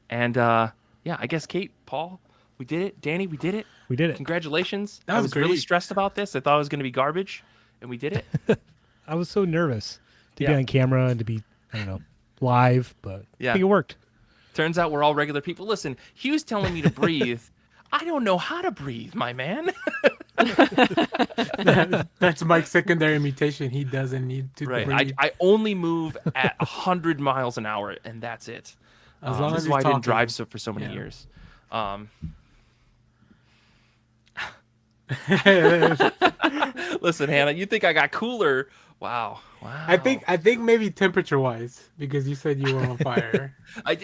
And yeah, I guess Kate, Paul, we did it. Danny, we did it. We did it. Congratulations. That was I was really great. stressed about this. I thought it was going to be garbage, and we did it. I was so nervous to be on camera and to be, I don't know, live, but I think it worked. Turns out we're all regular people. Listen, Hugh's telling me to breathe. I don't know how to breathe, my man. That's Mike's secondary mutation. He doesn't need to breathe. I only move at 100 miles an hour, and that's it. As long this as is why I talking. didn't drive for so many years. Listen, Hannah, you think I got cooler? Wow. I think maybe temperature wise, because you said you were on fire.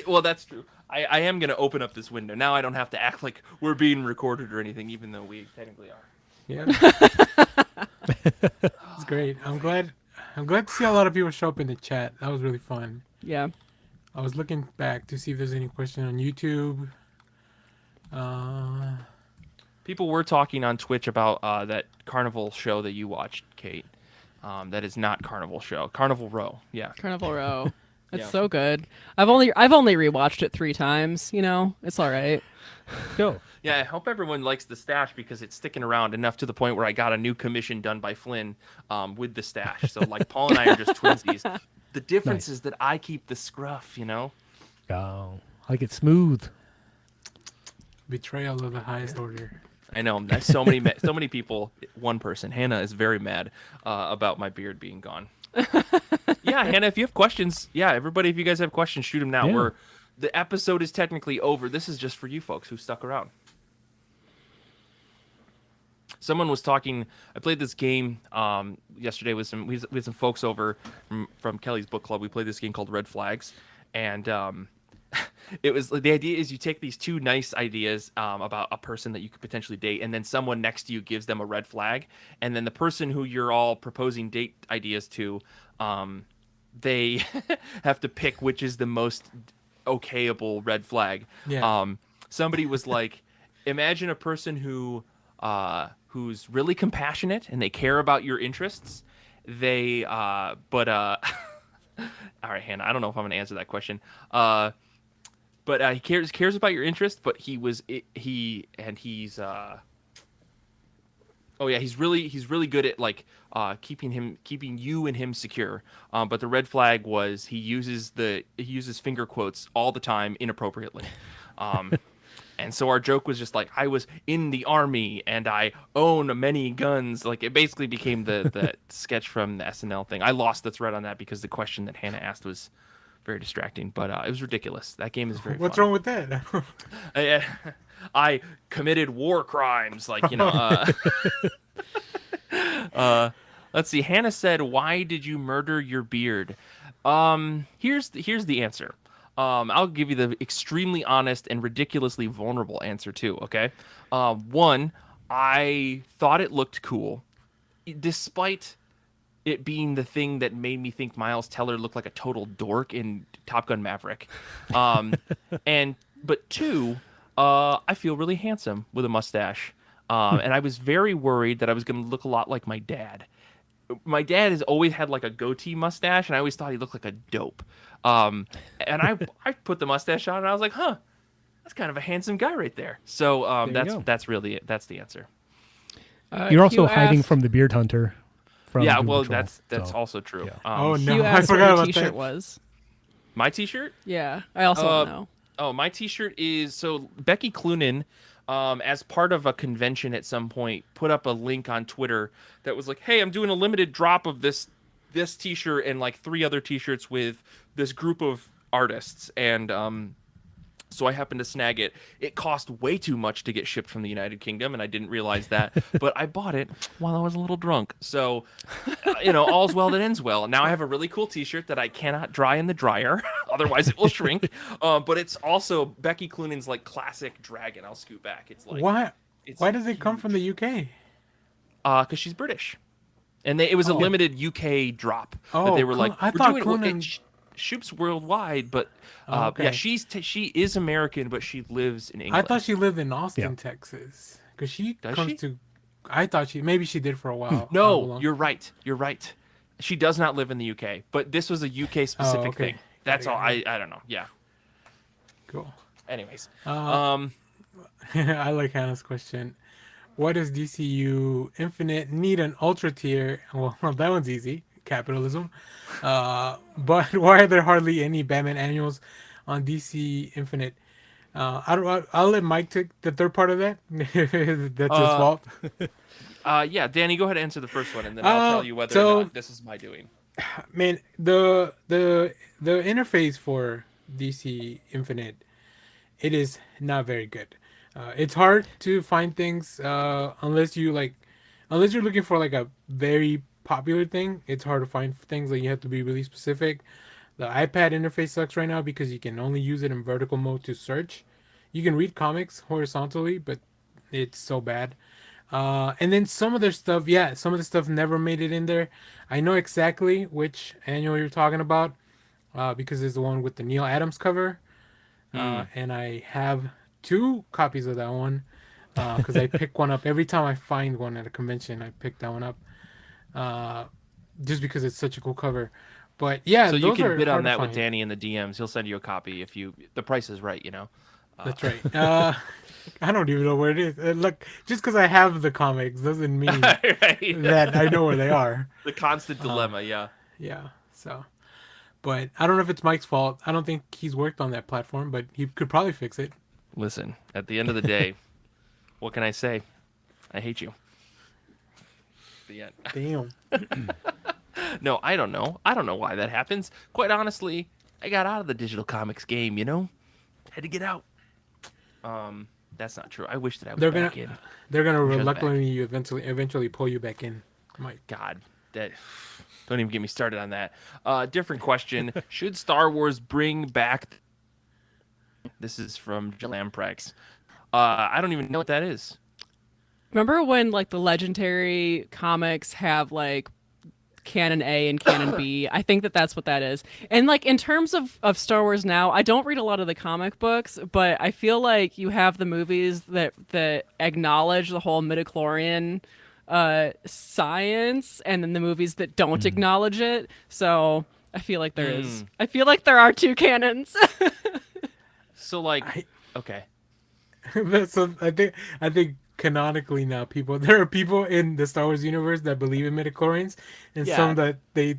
Well, that's true. I am gonna open up this window now. I don't have to act like we're being recorded or anything, even though we technically are. Yeah. It's great. I'm glad to see a lot of people show up in the chat. That was really fun. Yeah. I was looking back to see if there's any question on YouTube. People were talking on Twitch about that Carnival show that you watched, Kate. That is not Carnival show. Carnival Row. Yeah. Carnival Row. It's Yeah. so good. I've only rewatched it 3 times. You know, it's all right. Go. Yeah, I hope everyone likes the stash because it's sticking around enough to the point where I got a new commission done by Flynn with the stash. So like Paul and I are just twinsies. The difference is that I keep the scruff, you know? Oh, I like it smooth. Betrayal of the highest order. I know. That's so many people. One person, Hannah, is very mad about my beard being gone. Yeah, Hannah, if you have questions, everybody, if you guys have questions, shoot them now. Yeah. The episode is technically over. This is just for you folks who stuck around. Someone was talking. I played this game yesterday with some folks over from Kelly's book club. We played this game called Red Flags, and it was the idea is you take these 2 nice ideas about a person that you could potentially date, and then someone next to you gives them a red flag, and then the person who you're all proposing date ideas to, they have to pick which is the most okayable red flag. Yeah. Somebody was like, imagine a person who's really compassionate and they care about your interests. All right, Hannah, I don't know if I'm going to answer that question. But he cares about your interest, but he's he's really good at like keeping you and him secure. But the red flag was he uses finger quotes all the time inappropriately. And so our joke was just like, I was in the army and I own many guns. Like it basically became the sketch from the SNL thing. I lost the thread on that because the question that Hannah asked was very distracting, but it was ridiculous. That game is very What's fun. wrong with that? I committed war crimes, like, let's see. Hannah said, "Why did you murder your beard?" Here's the answer. I'll give you the extremely honest and ridiculously vulnerable answer too. Okay. One, I thought it looked cool, despite it being the thing that made me think Miles Teller looked like a total dork in Top Gun Maverick. But two, I feel really handsome with a mustache. And I was very worried that I was going to look a lot like my dad. My dad has always had like a goatee mustache, and I always thought he looked like a dope. And I put the mustache on, and I was like, huh, that's kind of a handsome guy right there. So that's really it. That's the answer. You're also hiding from the beard hunter. Yeah, well, that's also true. Yeah. Oh no, you I asked forgot what about your T-shirt that. was. My T-shirt? Yeah, I also don't know. Oh, my T-shirt is so Becky Cloonan, as part of a convention at some point, put up a link on Twitter that was like, "Hey, I'm doing a limited drop of this T-shirt and like 3 other T-shirts with this group of artists," and so I happened to snag it. It cost way too much to get shipped from the United Kingdom, and I didn't realize that. But I bought it while I was a little drunk. So, all's well that ends well. Now I have a really cool T-shirt that I cannot dry in the dryer, otherwise it will shrink. But it's also Becky Cloonan's like classic dragon. I'll scoot back. It's like Why? It's Why does it come from the UK? Because she's British, and it was a limited UK drop that they were like, I "We're thought doing Cloonan... shoots worldwide," but okay. yeah, she is American, but she lives in England. I thought she lived in Austin, Yeah. Texas, because she Does comes she? to. I thought maybe she did for a while. No, you're right. You're right. She does not live in the UK, but this was a UK specific okay. thing. That's all. Got it. I don't know. Yeah. Cool. Anyways, I like Hannah's question. Why does DCU Infinite need an ultra tier? Well, that one's easy. Capitalism. But why are there hardly any Batman annuals on DC Infinite? I'll let Mike take the third part of that. That's his fault. yeah, Danny, go ahead and answer the first one, and then I'll tell you whether or not this is my doing. Man, the interface for DC Infinite, it is not very good. It's hard to find things unless you're looking for like a very popular thing. It's hard to find things. Like you have to be really specific. The iPad interface sucks right now because you can only use it in vertical mode to search. You can read comics horizontally, but it's so bad. And then some of the stuff never made it in there. I know exactly which annual you're talking about because it's the one with the Neil Adams cover. And I have 2 copies of that one because I pick one up every time I find one at a convention. I pick that one up just because it's such a cool cover. But yeah, so you can bid on to that with find. Danny in the DMs. He'll send you a copy if the price is right. That's right. I don't even know where it is. Look, just because I have the comics doesn't mean Right. that I know where they are. The constant dilemma. Yeah. Yeah. So, but I don't know if it's Mike's fault. I don't think he's worked on that platform, but he could probably fix it. Listen, at the end of the day, what can I say? I hate you. The end. Damn. No, I don't know. I don't know why that happens. Quite honestly, I got out of the digital comics game, Had to get out. That's not true. I wish that I was back in. They're gonna Wish I was reluctantly you eventually pull you back in. Mike. God, don't even get me started on that. Different question. Should Star Wars bring back... This is from Lamprex. I don't even know what that is. Remember when like the legendary comics have like canon A and canon B. I think that that's what that is. And like in terms of Star Wars now, I don't read a lot of the comic books, but I feel like you have the movies that acknowledge the whole midichlorian science, and then the movies that don't acknowledge it. So I feel like there is. I feel like there are two canons. So like, okay. So I think canonically now there are people in the Star Wars universe that believe in midichlorians, and some that they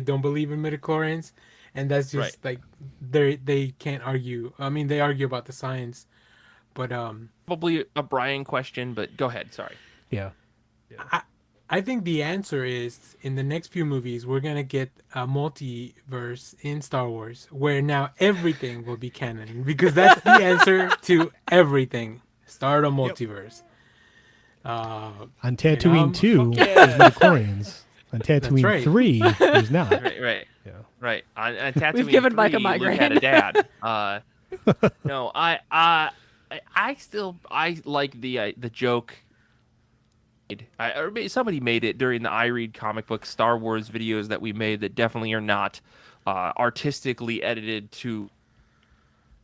don't believe in midichlorians, and that's just like they can't argue. I mean, they argue about the science, but probably a Brian question, but go ahead. Sorry. Yeah. I think the answer is in the next few movies we're gonna get a multiverse in Star Wars where now everything will be canon, because that's the answer to everything. Start a multiverse. On Tatooine 2, there's midichlorians. On Tatooine 3, there's not. Right. Yeah. Right. On Tatooine We've given 3, Mike a migraine. Luke had a dad. No, I like the joke. Somebody made it during the I Read comic book Star Wars videos that we made that definitely are not artistically edited to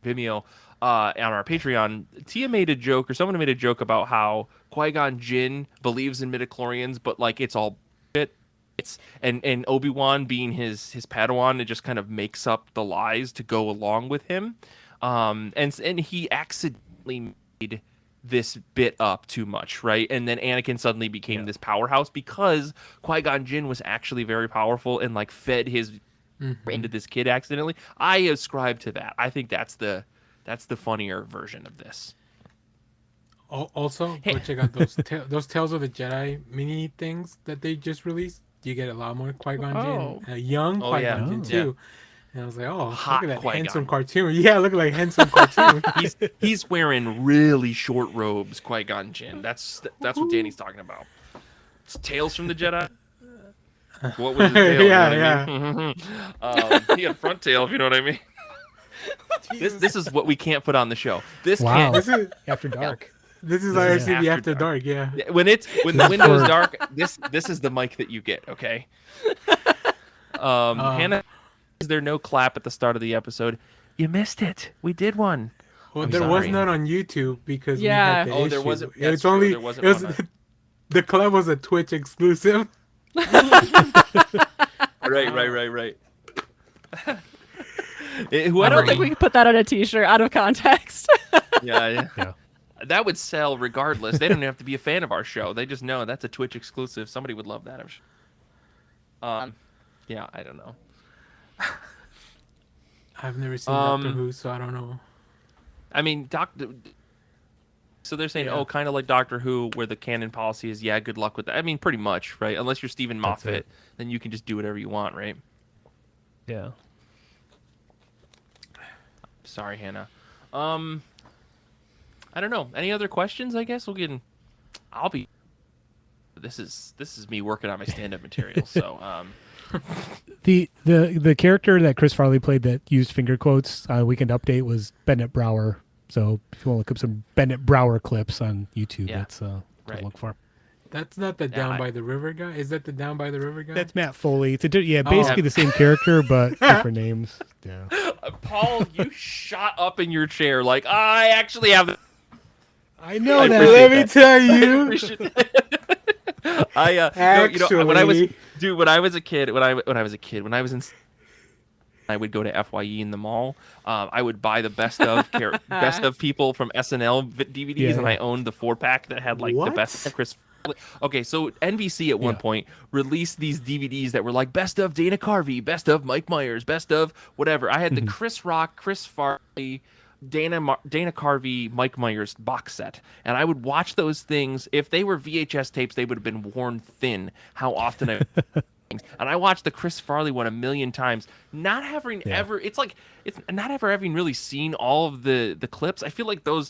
Vimeo on our Patreon. Tia made a joke, or someone made a joke about how Qui-Gon Jinn believes in midichlorians, but like it's all shit. And Obi-Wan being his Padawan, it just kind of makes up the lies to go along with him. And he accidentally made this bit up too much, right? And then Anakin suddenly became this powerhouse because Qui-Gon Jinn was actually very powerful and like fed his into this kid accidentally. I ascribe to that. I think that's the funnier version of this. Also, go check out those Tales of the Jedi mini things that they just released. You get a lot more Qui-Gon Jinn, a young Qui-Gon Jinn too. And I was like, oh, Hot look at that Qui-Gon. handsome cartoon. Yeah, look at that handsome cartoon. He's wearing really short robes, Qui-Gon Jinn. That's what Danny's talking about. It's Tales from the Jedi. What was his tail? He had front tail, if you know what I mean. This is what we can't put on the show. This is After Dark. This is IRCB After Dark. Yeah. When the window's dark, this is the mic that you get. Okay. Hannah, is there no clap at the start of the episode? You missed it. We did one. Well, there was none on YouTube because we had the issue. There wasn't. It's only there wasn't the clap was a Twitch exclusive. Right. I don't think we can put that on a T-shirt out of context. Yeah. That would sell regardless. They don't have to be a fan of our show. They just know that's a Twitch exclusive. Somebody would love that, I'm sure. Yeah, I don't know. I've never seen Doctor Who, so I don't know. I mean, so they're saying, kind of like Doctor Who, where the canon policy is, good luck with that. I mean, pretty much, right? Unless you're Stephen Moffat, then you can just do whatever you want, right? Yeah. Sorry, Hannah. I don't know. Any other questions? I guess I'll be. This is me working on my stand-up material. So, the character that Chris Farley played that used finger quotes on Weekend Update was Bennett Brower. So if you want to look up some Bennett Brower clips on YouTube, that's to look for. That's not the Down by the River guy. Is that the Down by the River guy? That's Matt Foley. It's basically the same character, but different names. Yeah. Paul, you shot up in your chair like I actually have. I know that. Let me tell you. When I was a kid, when I was in, I would go to FYE in the mall. I would buy the best of people from SNL DVDs, and I owned the 4-pack that had like the best of Chris. Okay, so NBC at one point released these DVDs that were like best of Dana Carvey, best of Mike Myers, best of whatever. I had the Chris Rock, Chris Farley, Dana Carvey, Mike Myers box set, and I would watch those things. If they were VHS tapes, they would have been worn thin. How often I and I watched the Chris Farley one a million times, not having ever. It's not ever having really seen all of the clips. I feel like those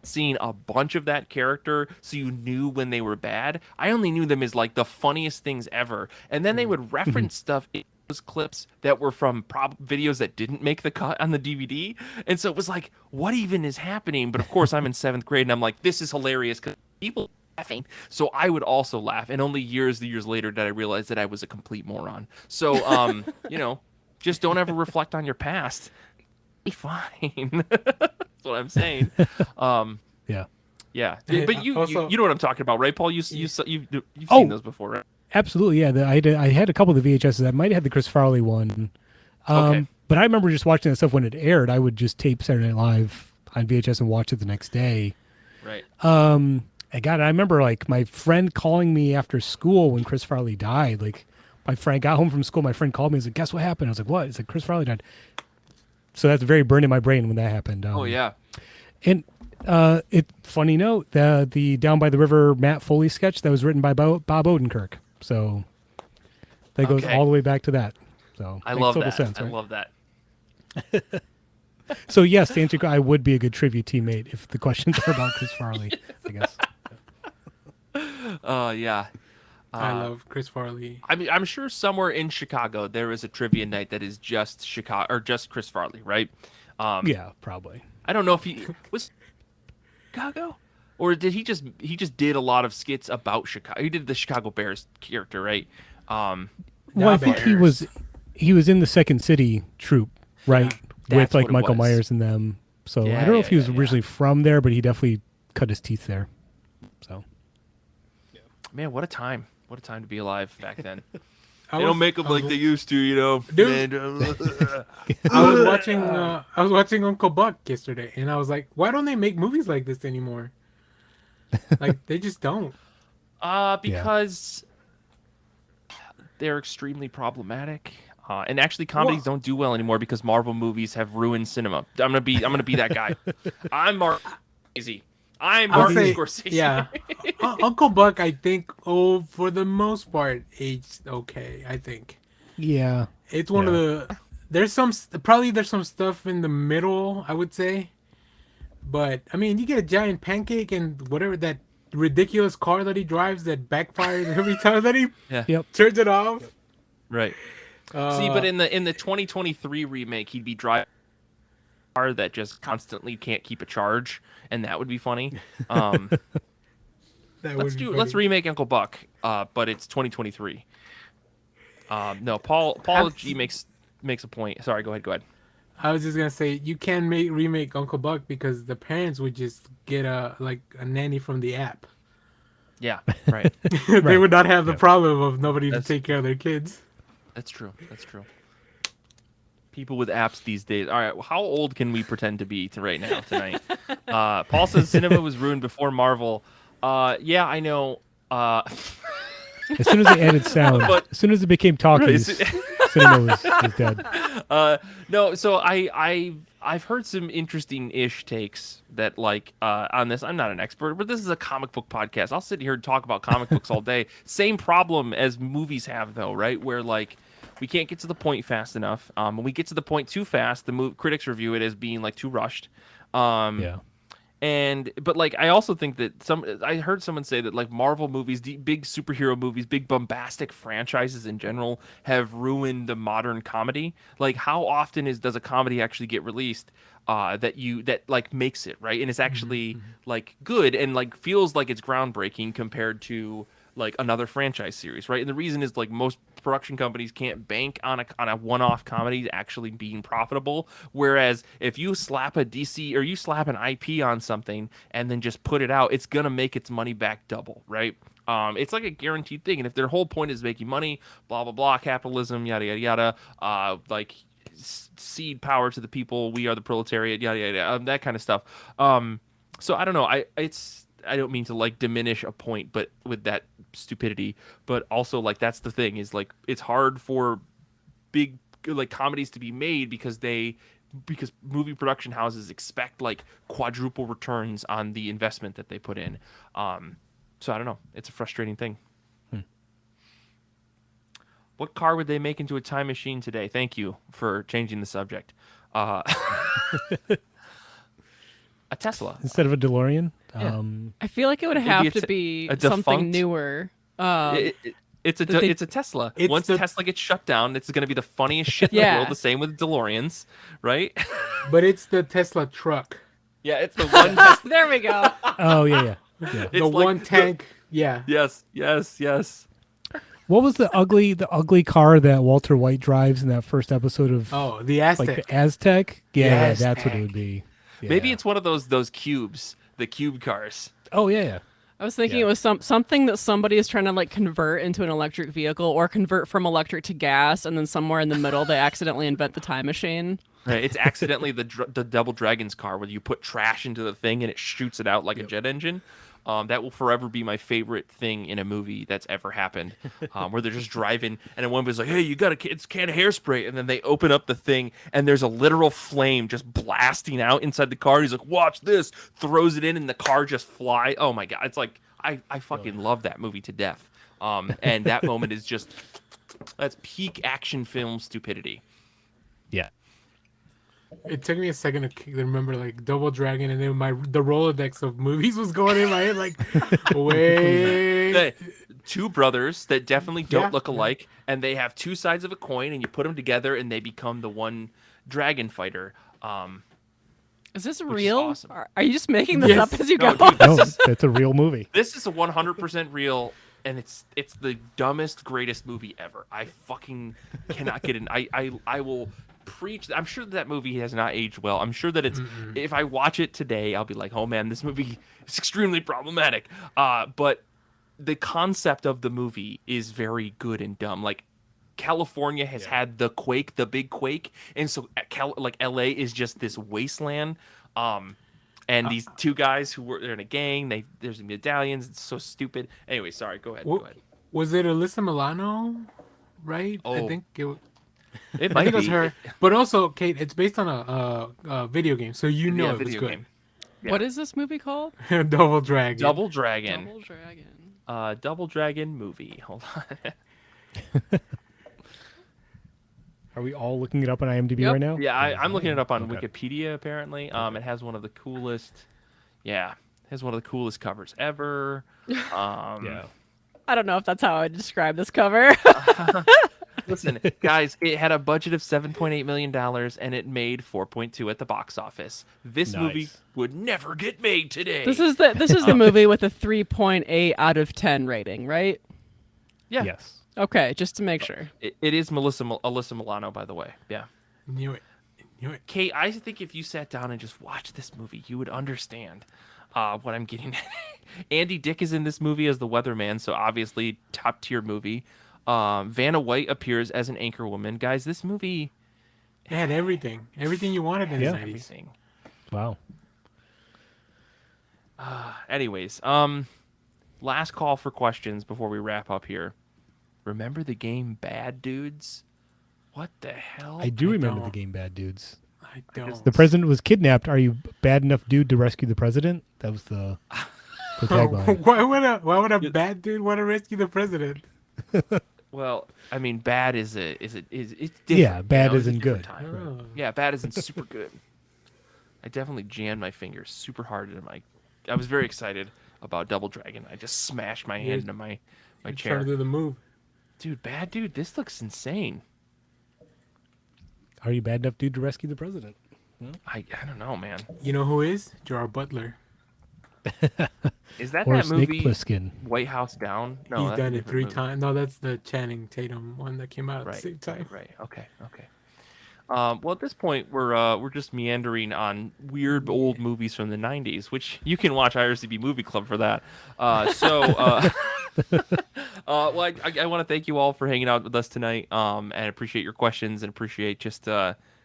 seen a bunch of that character, so you knew when they were bad. I only knew them as like the funniest things ever, and then they would reference stuff in those clips that were from videos that didn't make the cut on the DVD, and so it was like, what even is happening? But of course, I'm in 7th grade, and I'm like, this is hilarious because people laughing. So I would also laugh. And only years later did I realize that I was a complete moron. So, just don't ever reflect on your past. Be fine. That's what I'm saying. Yeah. Yeah. But you know what I'm talking about, right, Paul? You've seen those before, right? Absolutely. Yeah. I had a couple of the VHSs. I might have had the Chris Farley one. Okay. But I remember just watching that stuff when it aired. I would just tape Saturday Night Live on VHS and watch it the next day. Right. I remember like my friend calling me after school when Chris Farley died. Like my friend got home from school, my friend called me and said, "Guess what happened?" I was like, "What?" It's like Chris Farley died. So that's very burned in my brain when that happened. Oh yeah. And funny note, the Down by the River Matt Foley sketch that was written by Bob Odenkirk. So that goes all the way back to that. So I love that. Sense, right? I love that. So yes, to answer, I would be a good trivia teammate if the questions are about Chris Farley, I guess. Yeah. I love Chris Farley. I mean, I'm sure somewhere in Chicago there is a trivia night that is just Chicago or just Chris Farley, right? Yeah, probably. I don't know if he was Chicago, or did he just did a lot of skits about Chicago. He did the Chicago Bears character, right? Well, I think he was in the Second City troupe, right? Yeah, with like what it Michael was. Myers and them. So Yeah, I don't know if he was yeah. originally from there, but he definitely cut his teeth there. So Man, what a time! What a time to be alive back then. I They don't make them like they used to, you know. Dude. Man, I was watching Uncle Buck yesterday, and I was like, why don't they make movies like this anymore? Like they just don't. because they're extremely problematic. And actually, comedies don't do well anymore because Marvel movies have ruined cinema. I'm gonna be that guy. I'm Martin Scorsese. I'm Martin Scorsese. Yeah, Uncle Buck. I think, for the most part, aged okay. I think. yeah, It's one of the. There's some stuff in the middle, I would say. But I mean, you get a giant pancake and whatever that ridiculous car that he drives that backfires every time that he turns it off. Right. See, but in the 2023 remake, he'd be driving a car that just constantly can't keep a charge, and that would be funny. Let's remake Uncle Buck, but it's 2023. No, Paul G makes a point. Sorry, go ahead. I was just gonna say you can remake Uncle Buck because the parents would just get a nanny from the app. Yeah, right. They would not have the problem of nobody to take care of their kids. That's true. People with apps these days. All right, how old can we pretend to be tonight? Paul says cinema was ruined before Marvel. Yeah, I know. As soon as they added sound, as soon as it became talkies, cinema was dead. No, so I've heard some interesting-ish takes that on this. I'm not an expert, but this is a comic book podcast. I'll sit here and talk about comic books all day. Same problem as movies have, though, right? Where we can't get to the point fast enough. When we get to the point too fast, critics review it as being too rushed. But I also think that I heard someone say that Marvel movies, big superhero movies, big bombastic franchises in general have ruined the modern comedy. How often does a comedy actually get released that makes it right and it's actually good and feels like it's groundbreaking compared to another franchise series, right? And the reason is most production companies can't bank on a one-off comedy actually being profitable. Whereas if you slap a DC or you slap an IP on something and then just put it out, it's gonna make its money back double, right? It's like a guaranteed thing. And if their whole point is making money, blah blah blah, capitalism, yada yada yada, seed power to the people, we are the proletariat, yada yada, yada, that kind of stuff. So I don't know. I don't mean to diminish a point, but with that stupidity, but also that's the thing is it's hard for big comedies to be made because movie production houses expect quadruple returns on the investment that they put in. So I don't know. It's a frustrating thing. What car would they make into a time machine today? Thank you for changing the subject. A Tesla instead of a DeLorean. Yeah. I feel like it would have to be something newer. It's a Tesla. Once Tesla gets shut down, it's going to be the funniest shit in the world. The same with DeLoreans, right? But it's the Tesla truck. Yeah, it's the one. There we go. Oh yeah. Yeah. The one tank. Yeah. Yes. What was the ugly car that Walter White drives in that first episode of Oh, the Aztec. like the Aztec? Yeah, The that's what it Aztec. would be. Yeah. Maybe it's one of those cubes, the cube cars. Oh yeah. I was thinking Yeah. it was something that somebody is trying to like convert into an electric vehicle or convert from electric to gas, and then somewhere in the middle they accidentally invent the time machine. Right, it's accidentally the Double Dragon's car where you put trash into the thing and it shoots it out like a jet engine. That will forever be my favorite thing in a movie that's ever happened, where they're just driving and then one was like, "Hey, you got a can of hairspray," and then they open up the thing and there's a literal flame just blasting out inside the car. He's like, "Watch this!" Throws it in and the car just fly. Oh my god, it's like I fucking love that movie to death. And that moment is just that's peak action film stupidity. Yeah. It took me a second to remember like Double Dragon, and then the Rolodex of movies was going in my head. Like, wait, two brothers that definitely don't Yeah, look yeah. alike, and they have two sides of a coin, and you put them together, and they become the one dragon fighter. Is this is real? awesome. Are you just making this Yes. up as you No, go? dude, No, that's a real movie. This is a 100% real, and it's the dumbest, greatest movie ever. I fucking cannot get in. I will preach. I'm sure that movie has not aged well. I'm sure that it's. If I watch it today, I'll be like, oh man, this movie is extremely problematic. But the concept of the movie is very good and dumb. Like California has had the quake, the big quake, and so like LA is just this wasteland. And these two guys they're in a gang. There's medallions. It's so stupid. Anyway, sorry. Go ahead. Go ahead. was it Alyssa Milano? Right? I Oh. think it. It I might think it was be. her. But also, Kate, it's based on a video game, so you know Yeah, it was video good. game. What is this movie called? Double Dragon. Double Dragon. Double Dragon. Double Dragon movie. Hold on. Are we all looking it up on IMDb Yep. right now? Yeah, I'm looking it up on Okay. Wikipedia. Apparently, it has one of the coolest. Yeah, it has one of the coolest covers ever. Yeah. I don't know if that's how I would describe this cover. Listen, guys, it had a budget of $7.8 million and it made 4.2 at the box office. This movie Nice. would never get made today. This is the movie with a 3.8 out of 10 rating, right? yeah. Yes. Okay, just to make sure. It is Alyssa Milano, by the way. Yeah. Knew it. Kate, I think if you sat down and just watched this movie, you would understand what I'm getting at. Andy Dick is in this movie as the weatherman, so obviously top tier movie. Vanna White appears as an anchor woman. Guys, this movie It had everything. Everything you wanted in Yeah. the 90s. everything. Wow. Anyways, last call for questions before we wrap up here. Remember the game Bad Dudes? What the hell? I do I remember the don't. game Bad Dudes. I don't. The president was kidnapped. Are you bad enough dude to rescue the president? That was the tagline. Why would a bad dude want to rescue the president? Well, I mean, bad is it's different. Yeah, bad It's a isn't different good. time. Oh. Yeah, bad isn't super good. I definitely jammed my fingers super hard into my. I was very excited about Double Dragon. I just smashed my hand into my Trying chair. to do the move. Dude, Bad Dude, this looks insane. Are you bad enough dude to rescue the president? I don't know, man. You know who is? Gerard Butler. Is that Or that Snake movie Plissken? White House Down? No, He's that's a done it different 3 movie. times. No, that's the Channing Tatum one that came out at Right, the same time. Right. Okay. Well, at this point, we're just meandering on weird old movies from the '90s, which you can watch IRCB Movie Club for that. Well, I want to thank you all for hanging out with us tonight, and appreciate your questions and appreciate just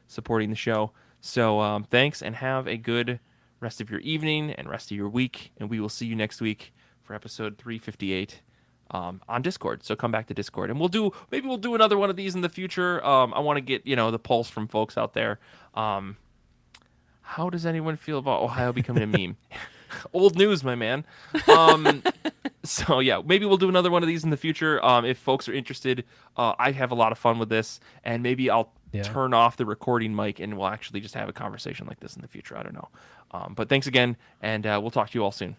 supporting the show. So thanks, and have a good rest of your evening and rest of your week, and we will see you next week for episode 358. On Discord, so come back to Discord, and maybe we'll do another one of these in the future. I want to get the pulse from folks out there. How does anyone feel about Ohio becoming a meme? Old news, my man. So yeah, maybe we'll do another one of these in the future. If folks are interested, I have a lot of fun with this, and maybe I'll turn off the recording mic and we'll actually just have a conversation like this in the future. I don't know. But thanks again, and we'll talk to you all soon.